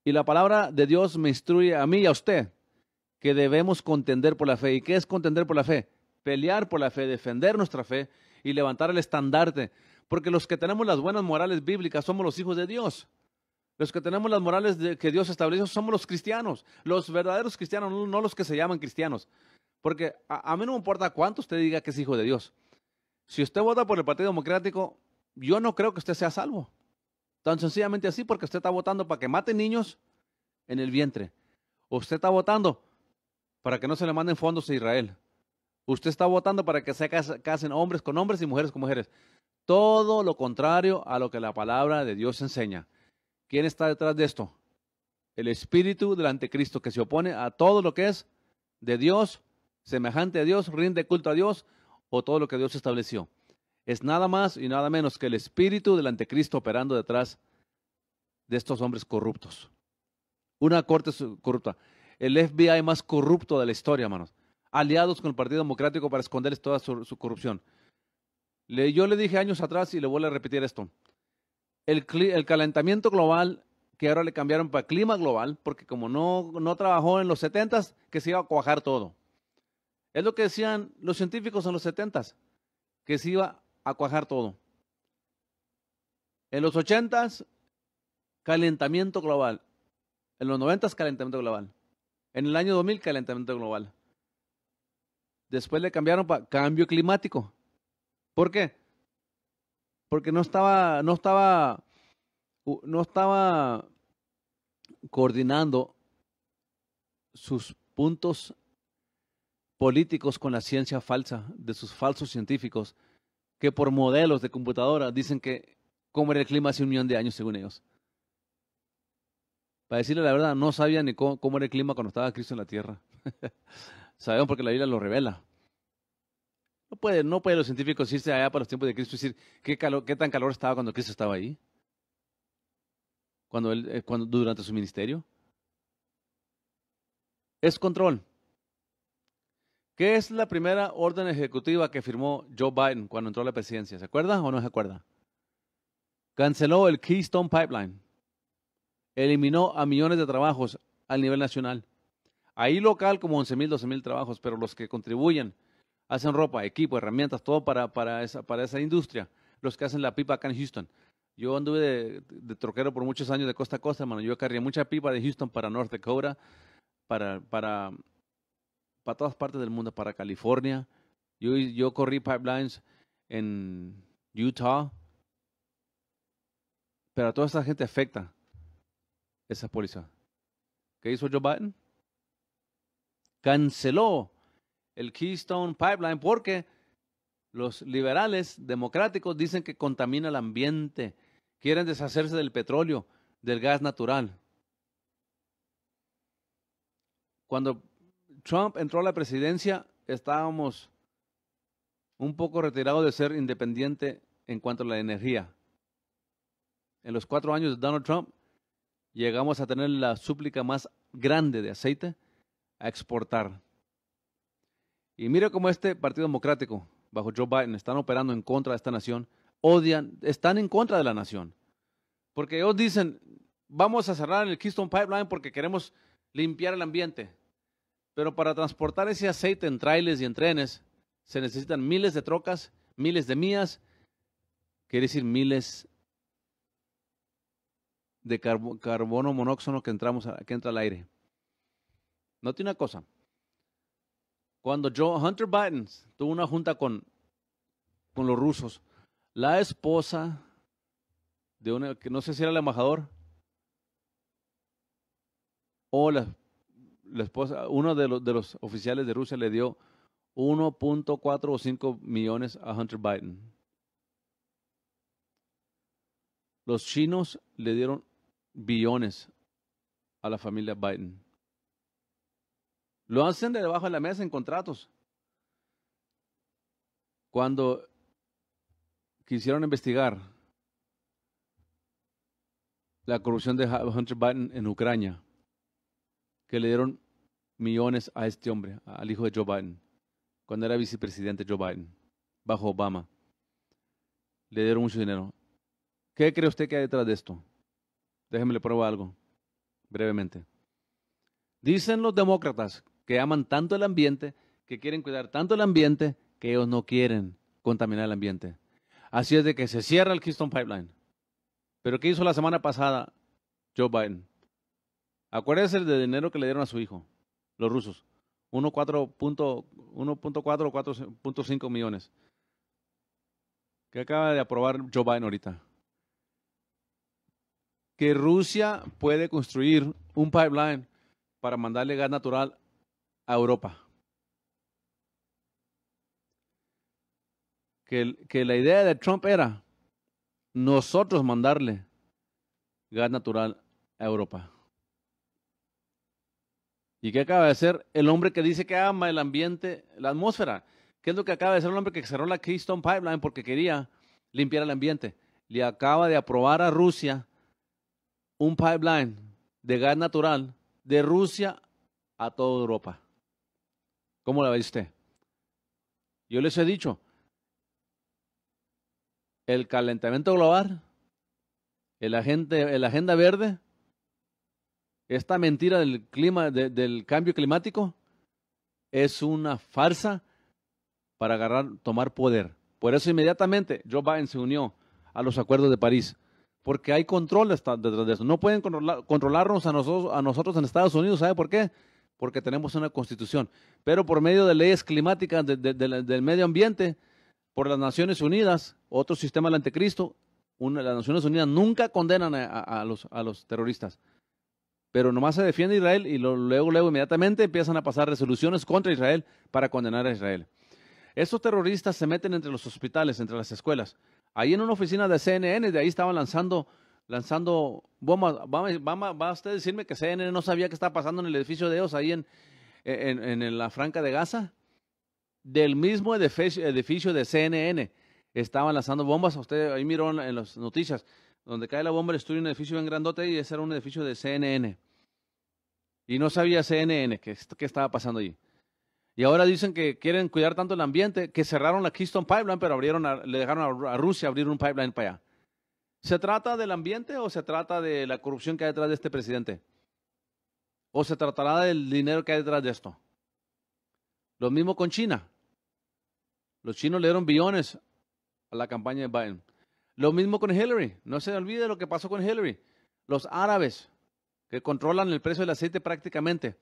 Y la palabra de Dios me instruye a mí y a usted que debemos contender por la fe. ¿Y qué es contender por la fe? Pelear por la fe, defender nuestra fe y levantar el estandarte. Porque los que tenemos las buenas morales bíblicas somos los hijos de Dios. Los que tenemos las morales que Dios estableció somos los cristianos. Los verdaderos cristianos, no los que se llaman cristianos. Porque a mí no me importa cuánto usted diga que es hijo de Dios. Si usted vota por el Partido Democrático, yo no creo que usted sea salvo. Tan sencillamente así, porque usted está votando para que maten niños en el vientre. Usted está votando para que no se le manden fondos a Israel. Usted está votando para que se casen hombres con hombres y mujeres con mujeres. Todo lo contrario a lo que la palabra de Dios enseña. ¿Quién está detrás de esto? El espíritu del anticristo que se opone a todo lo que es de Dios, semejante a Dios, rinde culto a Dios o todo lo que Dios estableció. Es nada más y nada menos que el espíritu del anticristo operando detrás de estos hombres corruptos. Una corte corrupta. El FBI más corrupto de la historia, hermanos. Aliados con el Partido Democrático para esconderles toda su corrupción. Yo le dije años atrás y le vuelvo a repetir esto. El calentamiento global, que ahora le cambiaron para clima global, porque como no trabajó en los 70s, que se iba a cuajar todo. Es lo que decían los científicos en los 70s, que se iba a cuajar todo. En los 80s, calentamiento global. En los 90s, calentamiento global. En el año 2000, calentamiento global. Después le cambiaron para cambio climático. ¿Por qué? Porque no estaba coordinando sus puntos políticos con la ciencia falsa de sus falsos científicos que por modelos de computadora dicen que cómo era el clima hace 1 millón de años según ellos. Para decirle la verdad, no sabían ni cómo era el clima cuando estaba Cristo en la tierra. Sabemos porque la Biblia lo revela. No puede los científicos irse allá para los tiempos de Cristo y decir qué tan calor estaba cuando Cristo estaba ahí, durante su ministerio. Es control. ¿Qué es la primera orden ejecutiva que firmó Joe Biden cuando entró a la presidencia? ¿Se acuerda o no se acuerda? Canceló el Keystone Pipeline. Eliminó a millones de trabajos a nivel nacional. Ahí local como 11,000, 12,000 trabajos, pero los que contribuyen, hacen ropa, equipo, herramientas, todo para esa industria. Los que hacen la pipa acá en Houston. Yo anduve de troquero por muchos años de costa a costa, hermano. Yo cargué mucha pipa de Houston para North Dakota, para todas partes del mundo, para California. Yo corrí pipelines en Utah, pero a toda esta gente afecta esa póliza. ¿Qué hizo Joe Biden? Canceló el Keystone Pipeline porque los liberales democráticos dicen que contamina el ambiente, quieren deshacerse del petróleo, del gas natural. Cuando Trump entró a la presidencia, estábamos un poco retirados de ser independiente en cuanto a la energía. En los 4 años de Donald Trump, llegamos a tener la súplica más grande de aceite a exportar. Y mira cómo este Partido Democrático, bajo Joe Biden, están operando en contra de esta nación, están en contra de la nación. Porque ellos dicen, vamos a cerrar el Keystone Pipeline porque queremos limpiar el ambiente. Pero para transportar ese aceite en trailers y en trenes, se necesitan miles de trocas, miles de millas, quiere decir miles de carbono monóxido que entra al aire. Note una cosa. Cuando Hunter Biden tuvo una junta con los rusos, la esposa de que no sé si era el embajador o la esposa, uno de los oficiales de Rusia le dio 1.4 o 5 millones a Hunter Biden. Los chinos le dieron billones a la familia Biden. Lo hacen de debajo de la mesa en contratos. Cuando quisieron investigar la corrupción de Hunter Biden en Ucrania, que le dieron millones a este hombre, al hijo de Joe Biden, cuando era vicepresidente Joe Biden, bajo Obama, le dieron mucho dinero. ¿Qué cree usted que hay detrás de esto? Déjeme le pruebo algo, brevemente. Dicen los demócratas que aman tanto el ambiente, que quieren cuidar tanto el ambiente, que ellos no quieren contaminar el ambiente. Así es de que se cierra el Keystone Pipeline. Pero ¿qué hizo la semana pasada Joe Biden? Acuérdese del dinero que le dieron a su hijo, los rusos. 1.4 o 4.5 millones. Que acaba de aprobar Joe Biden ahorita. Que Rusia puede construir un pipeline para mandarle gas natural a Europa. Que la idea de Trump era nosotros mandarle gas natural a Europa. ¿Y qué acaba de hacer el hombre que dice que ama el ambiente, la atmósfera? ¿Qué es lo que acaba de hacer el hombre que cerró la Keystone Pipeline porque quería limpiar el ambiente? Le acaba de aprobar a Rusia un pipeline de gas natural de Rusia a toda Europa. ¿Cómo la ve usted? Yo les he dicho, el calentamiento global, la agenda verde, esta mentira del clima, del cambio climático, es una farsa para tomar poder. Por eso inmediatamente Joe Biden se unió a los acuerdos de París, porque hay control detrás de eso. No pueden controlarnos a nosotros en Estados Unidos. ¿Sabe por qué? Porque tenemos una constitución. Pero por medio de leyes climáticas del medio ambiente, por las Naciones Unidas, otro sistema del anticristo, las Naciones Unidas nunca condenan a los terroristas. pero nomás se defiende a Israel y luego inmediatamente empiezan a pasar resoluciones contra Israel para condenar a Israel. Estos terroristas se meten entre los hospitales, entre las escuelas. Ahí en una oficina de CNN, de ahí estaban lanzando bombas. ¿Va usted a decirme que CNN no sabía qué estaba pasando en el edificio de ellos ahí en la Franja de Gaza? Del mismo edificio de CNN estaban lanzando bombas. Usted ahí miró en las noticias, donde cae la bomba, destruye un edificio bien grandote y ese era un edificio de CNN. Y no sabía CNN qué estaba pasando allí. Y ahora dicen que quieren cuidar tanto el ambiente que cerraron la Keystone Pipeline, pero le dejaron a Rusia abrir un pipeline para allá. ¿Se trata del ambiente o se trata de la corrupción que hay detrás de este presidente? ¿O se tratará del dinero que hay detrás de esto? Lo mismo con China. Los chinos le dieron billones a la campaña de Biden. Lo mismo con Hillary. No se olvide lo que pasó con Hillary. Los árabes, que controlan el precio del aceite prácticamente,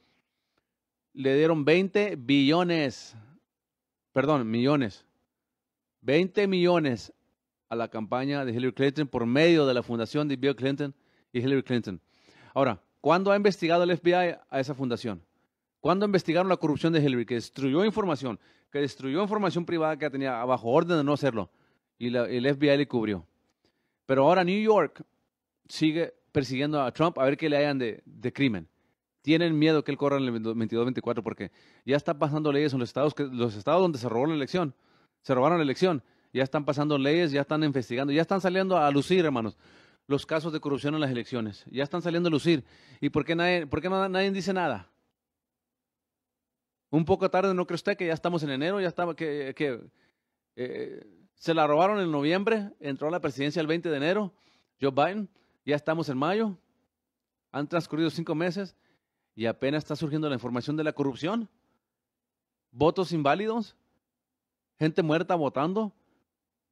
le dieron 20 billones, perdón, millones. 20 millones a la campaña de Hillary Clinton por medio de la fundación de Bill Clinton y Hillary Clinton. Ahora, ¿cuándo ha investigado el FBI a esa fundación? ¿Cuándo investigaron la corrupción de Hillary? Que destruyó información privada que tenía bajo orden de no hacerlo. Y el FBI le cubrió. Pero ahora New York sigue persiguiendo a Trump a ver qué le hayan de crimen. Tienen miedo que él corra en el 22-24 porque ya están pasando leyes en los estados donde se robaron la elección, ya están pasando leyes, ya están investigando, ya están saliendo a lucir, hermanos, los casos de corrupción en las elecciones. Ya están saliendo a lucir. ¿Y por qué nadie dice nada? Un poco tarde, ¿no cree usted que ya estamos en enero? Ya estaba se la robaron en noviembre, entró a la presidencia el 20 de enero, Joe Biden, ya estamos en mayo, han transcurrido 5 meses y apenas está surgiendo la información de la corrupción. Votos inválidos, gente muerta votando,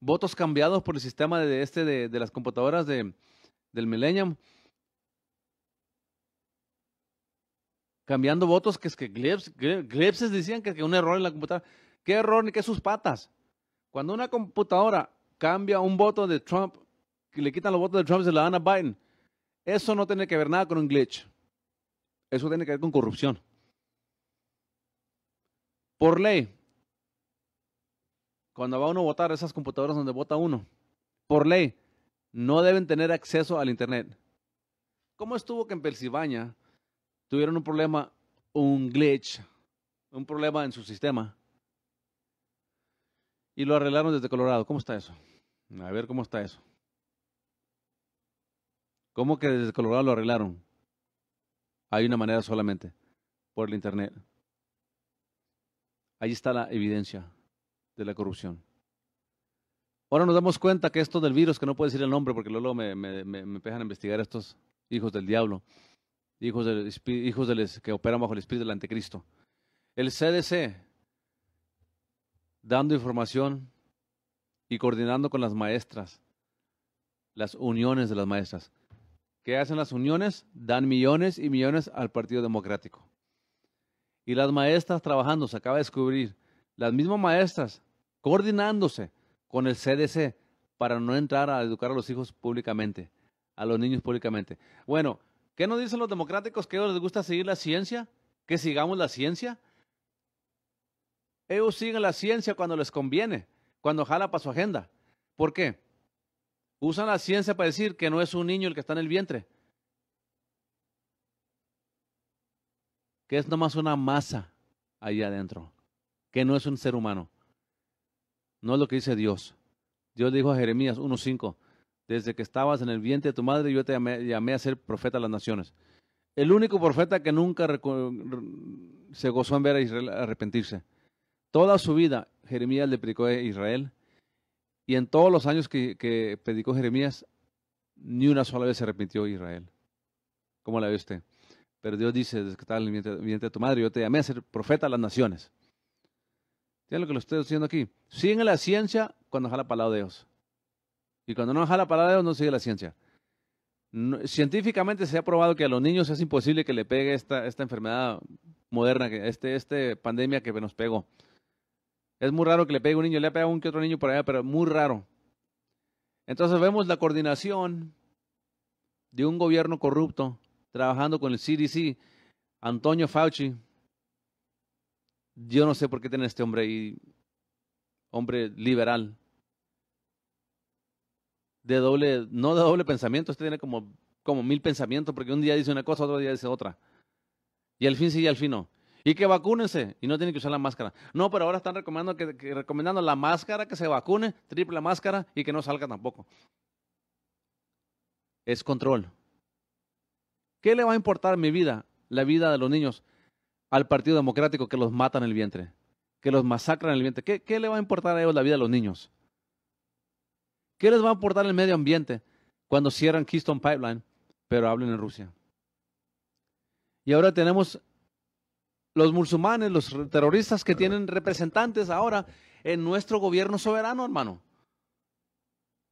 votos cambiados por el sistema de las computadoras del Millennium. Cambiando votos que es que Glipses decían que un error en la computadora. ¿Qué error ni qué sus patas? Cuando una computadora cambia un voto de Trump, que le quitan los votos de Trump y se la dan a Biden, eso no tiene que ver nada con un glitch. Eso tiene que ver con corrupción. Por ley, cuando va uno a votar, esas computadoras donde vota uno, por ley, no deben tener acceso al Internet. ¿Cómo estuvo que en Pensilvania tuvieron un problema, un glitch, un problema en su sistema? Y lo arreglaron desde Colorado. ¿Cómo está eso? A ver cómo está eso. ¿Cómo que desde Colorado lo arreglaron? Hay una manera solamente, por el Internet. Ahí está la evidencia de la corrupción. Ahora nos damos cuenta que esto del virus, que no puedo decir el nombre porque luego me empiezan a investigar estos hijos del diablo, hijos que operan bajo el espíritu del anticristo. El CDC, dando información y coordinando con las maestras, las uniones de las maestras. ¿Qué hacen las uniones? Dan millones y millones al Partido Democrático. Y las maestras trabajando, se acaba de descubrir, las mismas maestras coordinándose con el CDC para no entrar a educar a los hijos públicamente, a los niños públicamente. Bueno, ¿qué nos dicen los democráticos? ¿Que a ellos les gusta seguir la ciencia? ¿Que sigamos la ciencia? Ellos siguen la ciencia cuando les conviene, cuando jala para su agenda. ¿Por qué? Usan la ciencia para decir que no es un niño el que está en el vientre, que es nomás una masa ahí adentro, que no es un ser humano. No es lo que dice Dios. Dios dijo a Jeremías 1:5, desde que estabas en el vientre de tu madre, yo te llamé a ser profeta a las naciones. El único profeta que nunca se gozó en ver a Israel arrepentirse. Toda su vida Jeremías le predicó a Israel, y en todos los años que predicó Jeremías, ni una sola vez se arrepintió Israel. ¿Cómo la ve usted? Pero Dios dice, desde que estabas en el vientre de tu madre, yo te llamé a ser profeta a las naciones. ¿Tienen lo que lo estoy diciendo aquí? Siguen la ciencia cuando jala palabra de Dios. Y cuando no jala palabra de Dios, no sigue la ciencia. Científicamente se ha probado que a los niños es imposible que le pegue esta enfermedad moderna, esta pandemia que nos pegó. Es muy raro que le pegue un niño, le ha pegado un que otro niño por allá, pero muy raro. Entonces vemos la coordinación de un gobierno corrupto trabajando con el CDC, Antonio Fauci. Yo no sé por qué tiene este hombre ahí, hombre liberal, no de doble pensamiento, este tiene como 1000 pensamientos, porque un día dice una cosa, otro día dice otra. Y al fin sí y al fin no. Y que vacúnense y no tienen que usar la máscara. No, pero ahora están recomendando recomendando la máscara, que se vacune, triple máscara y que no salga tampoco. Es control. ¿Qué le va a importar mi vida, la vida de los niños, al Partido Democrático que los matan en el vientre, que los masacran en el vientre? ¿Qué le va a importar a ellos la vida de los niños? ¿Qué les va a importar el medio ambiente cuando cierran Keystone Pipeline, pero hablen en Rusia? Y ahora tenemos los musulmanes, los terroristas que tienen representantes ahora en nuestro gobierno soberano, hermano.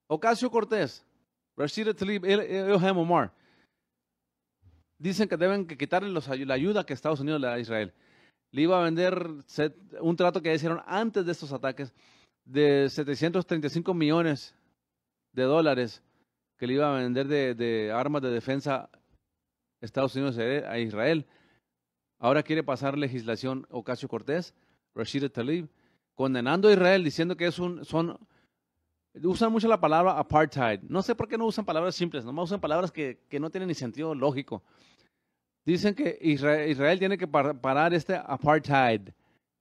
Ocasio-Cortez, Rashida Tlaib, Ilhan Omar, dicen que deben quitarle la ayuda que Estados Unidos le da a Israel. Le iba a vender un trato que hicieron antes de estos ataques de 735 millones de dólares que le iba a vender de armas de defensa Estados Unidos a Israel. Ahora quiere pasar legislación Ocasio-Cortez, Rashida Tlaib, condenando a Israel, diciendo que usan mucho la palabra apartheid. No sé por qué no usan palabras simples, nomás usan palabras que no tienen ni sentido lógico. Dicen que Israel tiene que parar este apartheid.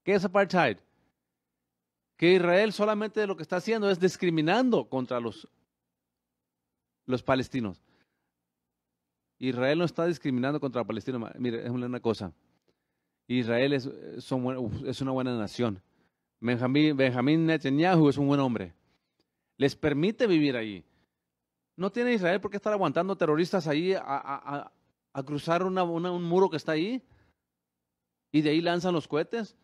¿Qué es apartheid? Que Israel solamente lo que está haciendo es discriminando contra los palestinos. Israel no está discriminando contra los palestinos. Mire, es una cosa. Israel es una buena nación. Benjamín Netanyahu es un buen hombre. Les permite vivir ahí. No tiene Israel por qué estar aguantando terroristas ahí a cruzar un muro que está ahí y de ahí lanzan los cohetes.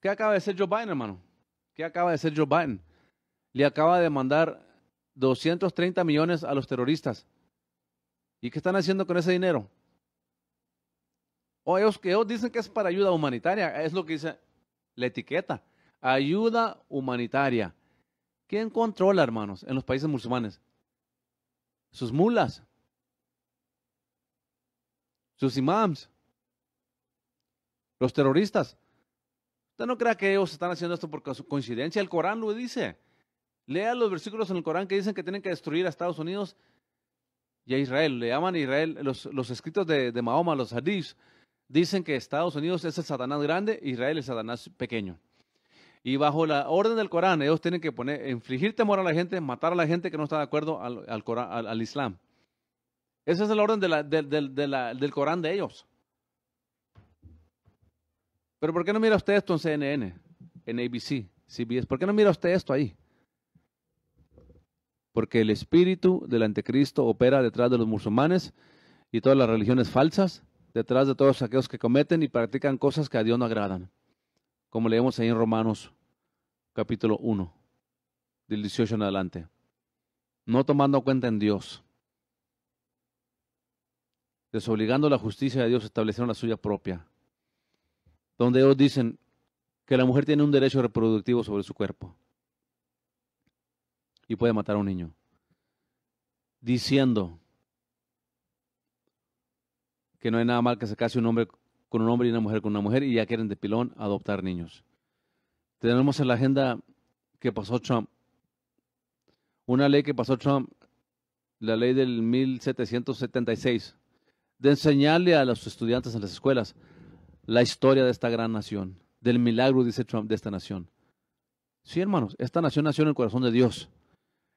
¿Qué acaba de hacer Joe Biden, hermano? ¿Qué acaba de hacer Joe Biden? Le acaba de mandar 230 millones a los terroristas. ¿Y qué están haciendo con ese dinero? Ellos dicen que es para ayuda humanitaria. Es lo que dice la etiqueta. Ayuda humanitaria. ¿Quién controla, hermanos, en los países musulmanes? Sus mulas. Sus imams. Los terroristas. Usted no crea que ellos están haciendo esto por coincidencia. El Corán lo dice. Lea los versículos en el Corán que dicen que tienen que destruir a Estados Unidos y a Israel. Le llaman a Israel, los escritos de Mahoma, los hadiths, dicen que Estados Unidos es el Satanás grande, Israel es el Satanás pequeño. Y bajo la orden del Corán, ellos tienen que infligir temor a la gente, matar a la gente que no está de acuerdo al Islam. Esa es la orden del Corán de ellos. Pero ¿por qué no mira usted esto en CNN, en ABC, CBS? ¿Por qué no mira usted esto ahí? Porque el espíritu del anticristo opera detrás de los musulmanes y todas las religiones falsas, detrás de todos aquellos que cometen y practican cosas que a Dios no agradan. Como leemos ahí en Romanos capítulo 1, del 18 en adelante. No tomando cuenta en Dios. Desobligando la justicia de Dios, establecieron la suya propia. Donde ellos dicen que la mujer tiene un derecho reproductivo sobre su cuerpo. Y puede matar a un niño. Diciendo que no hay nada mal que se case un hombre con un hombre y una mujer con una mujer y ya quieren de pilón adoptar niños. Tenemos en la agenda que pasó Trump, una ley que pasó Trump, la ley del 1776, de enseñarle a los estudiantes en las escuelas la historia de esta gran nación, del milagro, dice Trump, de esta nación. Sí, hermanos, esta nación nació en el corazón de Dios.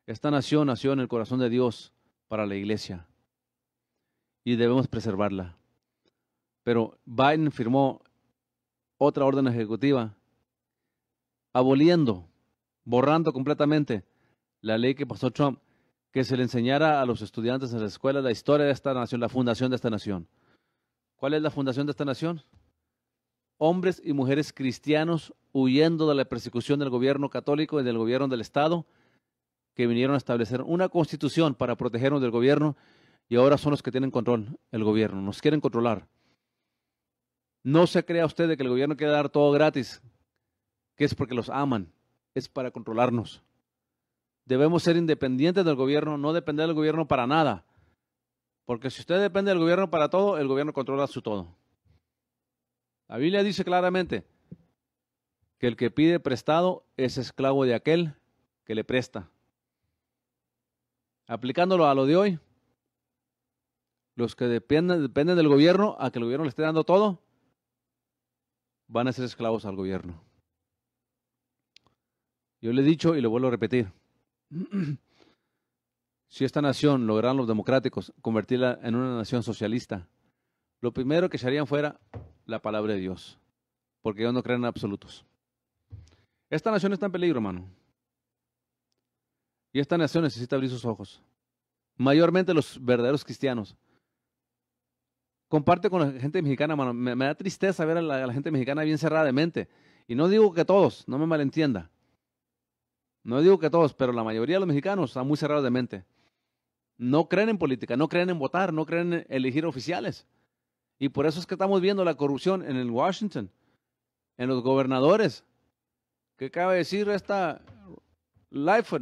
Esta nación nació en el corazón de Dios para la iglesia y debemos preservarla. Pero Biden firmó otra orden ejecutiva aboliendo, borrando completamente la ley que pasó Trump, que se le enseñara a los estudiantes en las escuelas la historia de esta nación, la fundación de esta nación. ¿Cuál es la fundación de esta nación? Hombres y mujeres cristianos huyendo de la persecución del gobierno católico y del gobierno del Estado, que vinieron a establecer una constitución para protegernos del gobierno y ahora son los que tienen control, el gobierno, nos quieren controlar. No se crea usted de que el gobierno quiere dar todo gratis, que es porque los aman, es para controlarnos. Debemos ser independientes del gobierno, no depender del gobierno para nada. Porque si usted depende del gobierno para todo, el gobierno controla su todo. La Biblia dice claramente que el que pide prestado es esclavo de aquel que le presta. Aplicándolo a lo de hoy, los que dependen del gobierno, a que el gobierno le esté dando todo, van a ser esclavos al gobierno. Yo le he dicho y lo vuelvo a repetir. Si esta nación lograran los democráticos convertirla en una nación socialista, lo primero que se harían fuera la palabra de Dios, porque ellos no creen en absolutos. Esta nación está en peligro, hermano. Y esta nación necesita abrir sus ojos. Mayormente los verdaderos cristianos. Comparte con la gente mexicana, hermano. Me da tristeza ver a la gente mexicana bien cerrada de mente. Y no digo que todos, no me malentienda. No digo que todos, pero la mayoría de los mexicanos están muy cerrados de mente. No creen en política, no creen en votar, no creen en elegir oficiales. Y por eso es que estamos viendo la corrupción en el Washington, en los gobernadores. ¿Qué acaba de decir esta Lightfoot,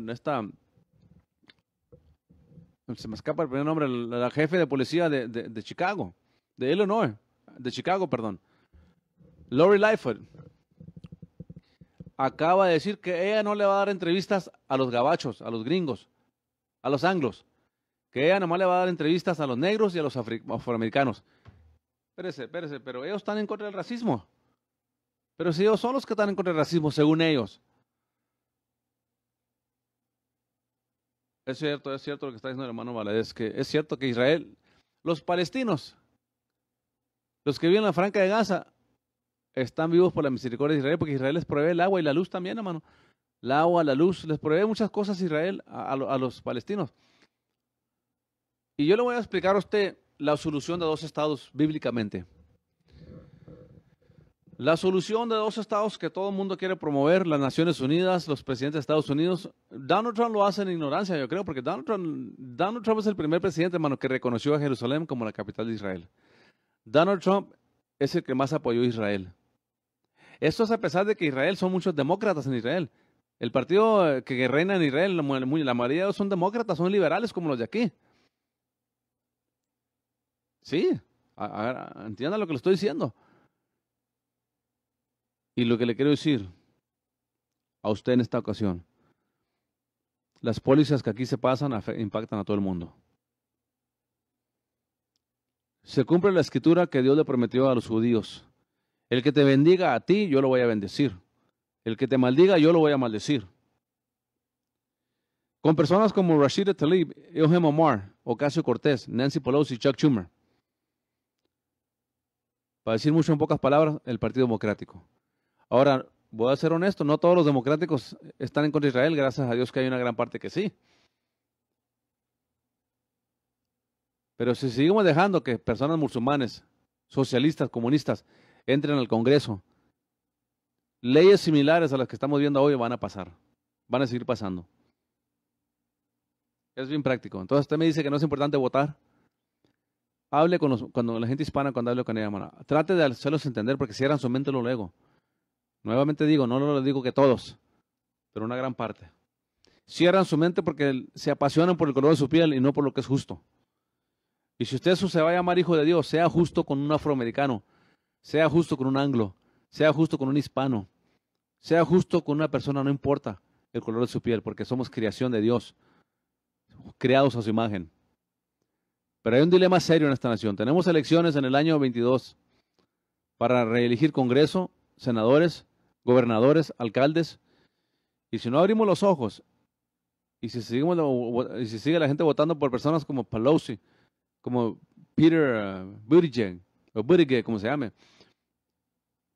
se me escapa el primer nombre, la jefe de policía de Chicago, de Illinois, de Chicago, perdón. Lori Lightfoot acaba de decir que ella no le va a dar entrevistas a los gabachos, a los gringos, a los anglos, que ella nomás le va a dar entrevistas a los negros y a los afroamericanos. Espérese, pero ellos están en contra del racismo. Pero si ellos son los que están en contra del racismo, según ellos. Es cierto lo que está diciendo el hermano Valadez, que es cierto que Israel, los palestinos, los que viven en la Franja de Gaza, están vivos por la misericordia de Israel, porque Israel les provee el agua y la luz también, hermano. El agua, la luz, les provee muchas cosas Israel a los palestinos. Y yo le voy a explicar a usted la solución de dos estados bíblicamente. La solución de dos estados que todo el mundo quiere promover, las Naciones Unidas, los presidentes de Estados Unidos, Donald Trump lo hace en ignorancia, yo creo, porque Donald Trump es el primer presidente, hermano, que reconoció a Jerusalén como la capital de Israel. Donald Trump es el que más apoyó a Israel. Esto es a pesar de que Israel son muchos demócratas en Israel. El partido que reina en Israel, la mayoría de ellos son demócratas, son liberales como los de aquí. Sí, entienda lo que le estoy diciendo. Y lo que le quiero decir a usted en esta ocasión, las pólizas que aquí se pasan impactan a todo el mundo. Se cumple la escritura que Dios le prometió a los judíos. El que te bendiga a ti, yo lo voy a bendecir. El que te maldiga, yo lo voy a maldecir. Con personas como Rashida Tlaib, Ilhan Omar, Ocasio-Cortez, Nancy Pelosi, Chuck Schumer. Para decir mucho en pocas palabras, el Partido Democrático. Ahora, voy a ser honesto, no todos los democráticos están en contra de Israel, gracias a Dios que hay una gran parte que sí. Pero si seguimos dejando que personas musulmanes, socialistas, comunistas, entren al Congreso, leyes similares a las que estamos viendo hoy van a pasar, van a seguir pasando. Es bien práctico. Entonces usted me dice que no es importante votar. Hable cuando la gente hispana, cuando hable con ella, hermano, trate de hacerlos entender porque cierran su mente luego. Nuevamente digo, no lo digo que todos, pero una gran parte. Cierran su mente porque se apasionan por el color de su piel y no por lo que es justo. Y si usted se va a llamar hijo de Dios, sea justo con un afroamericano, sea justo con un anglo, sea justo con un hispano, sea justo con una persona, no importa el color de su piel, porque somos creación de Dios, creados a su imagen. Pero hay un dilema serio en esta nación. Tenemos elecciones en el año 22 para reelegir Congreso, senadores, gobernadores, alcaldes. Y si no abrimos los ojos, y si sigue la gente votando por personas como Pelosi, como Peter Buttigieg, o Buttigieg, como se llame,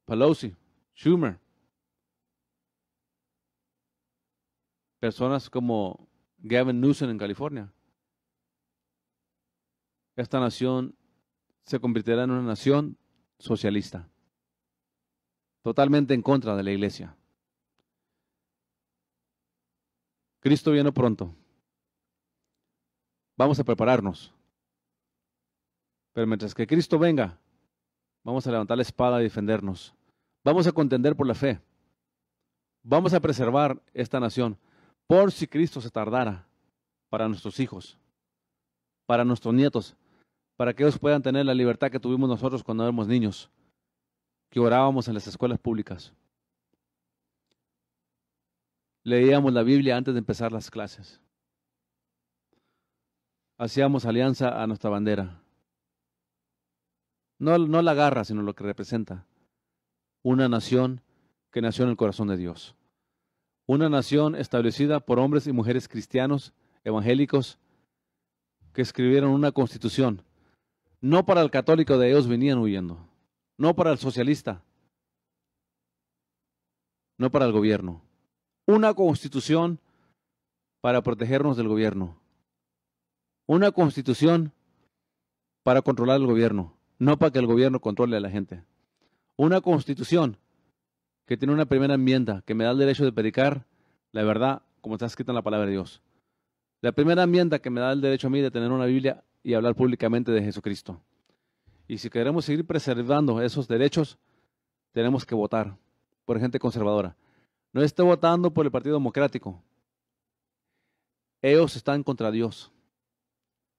Pelosi, Schumer, personas como Gavin Newsom en California, esta nación se convertirá en una nación socialista, totalmente en contra de la iglesia. Cristo viene pronto. Vamos a prepararnos. Pero mientras que Cristo venga, vamos a levantar la espada y defendernos. Vamos a contender por la fe. Vamos a preservar esta nación por si Cristo se tardara para nuestros hijos, para nuestros nietos, para que ellos puedan tener la libertad que tuvimos nosotros cuando éramos niños, que orábamos en las escuelas públicas. Leíamos la Biblia antes de empezar las clases. Hacíamos alianza a nuestra bandera. No la garra, sino lo que representa. Una nación que nació en el corazón de Dios. Una nación establecida por hombres y mujeres cristianos, evangélicos, que escribieron una constitución. No para el católico de ellos venían huyendo. No para el socialista. No para el gobierno. Una constitución para protegernos del gobierno. Una constitución para controlar el gobierno, no para que el gobierno controle a la gente. Una constitución que tiene una primera enmienda que me da el derecho de predicar la verdad como está escrita en la palabra de Dios. La primera enmienda que me da el derecho a mí de tener una Biblia y hablar públicamente de Jesucristo. Y si queremos seguir preservando esos derechos, tenemos que votar por gente conservadora. No esté votando por el Partido Democrático. Ellos están contra Dios.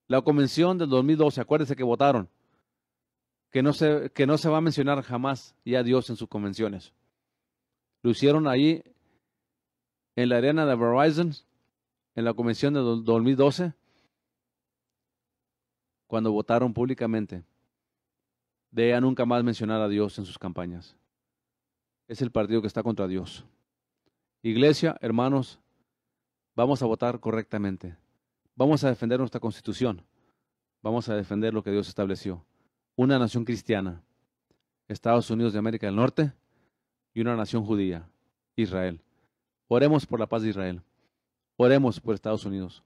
La convención del 2012, acuérdense que votaron, que no se va a mencionar jamás ya a Dios en sus convenciones. Lo hicieron ahí en la arena de Verizon, en la convención del 2012, cuando votaron públicamente de ya nunca más mencionar a Dios en sus campañas. Es el partido que está contra Dios. Iglesia, hermanos, vamos a votar correctamente. Vamos a defender nuestra Constitución. Vamos a defender lo que Dios estableció. Una nación cristiana, Estados Unidos de América del Norte, y una nación judía, Israel. Oremos por la paz de Israel. Oremos por Estados Unidos.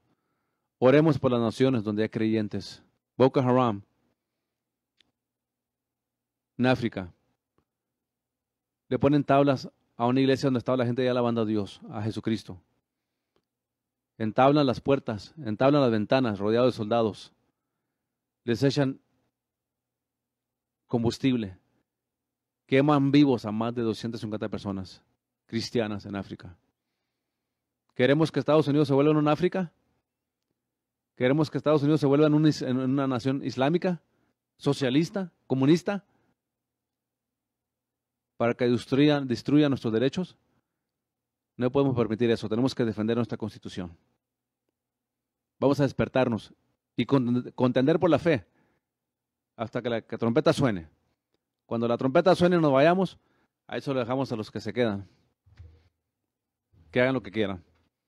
Oremos por las naciones donde hay creyentes. Boko Haram, en África. Le ponen tablas a una iglesia donde estaba la gente ya alabando a Dios, a Jesucristo. Entablan las puertas, entablan las ventanas, rodeados de soldados. Les echan combustible. Queman vivos a más de 250 personas cristianas en África. ¿Queremos que Estados Unidos se vuelva en una África? ¿Queremos que Estados Unidos se vuelva en una nación islámica, socialista, comunista? ¿Para que destruya nuestros derechos? No podemos permitir eso. Tenemos que defender nuestra Constitución. Vamos a despertarnos y contender por la fe hasta que la trompeta suene. Cuando la trompeta suene y nos vayamos, a eso lo dejamos a los que se quedan. Que hagan lo que quieran.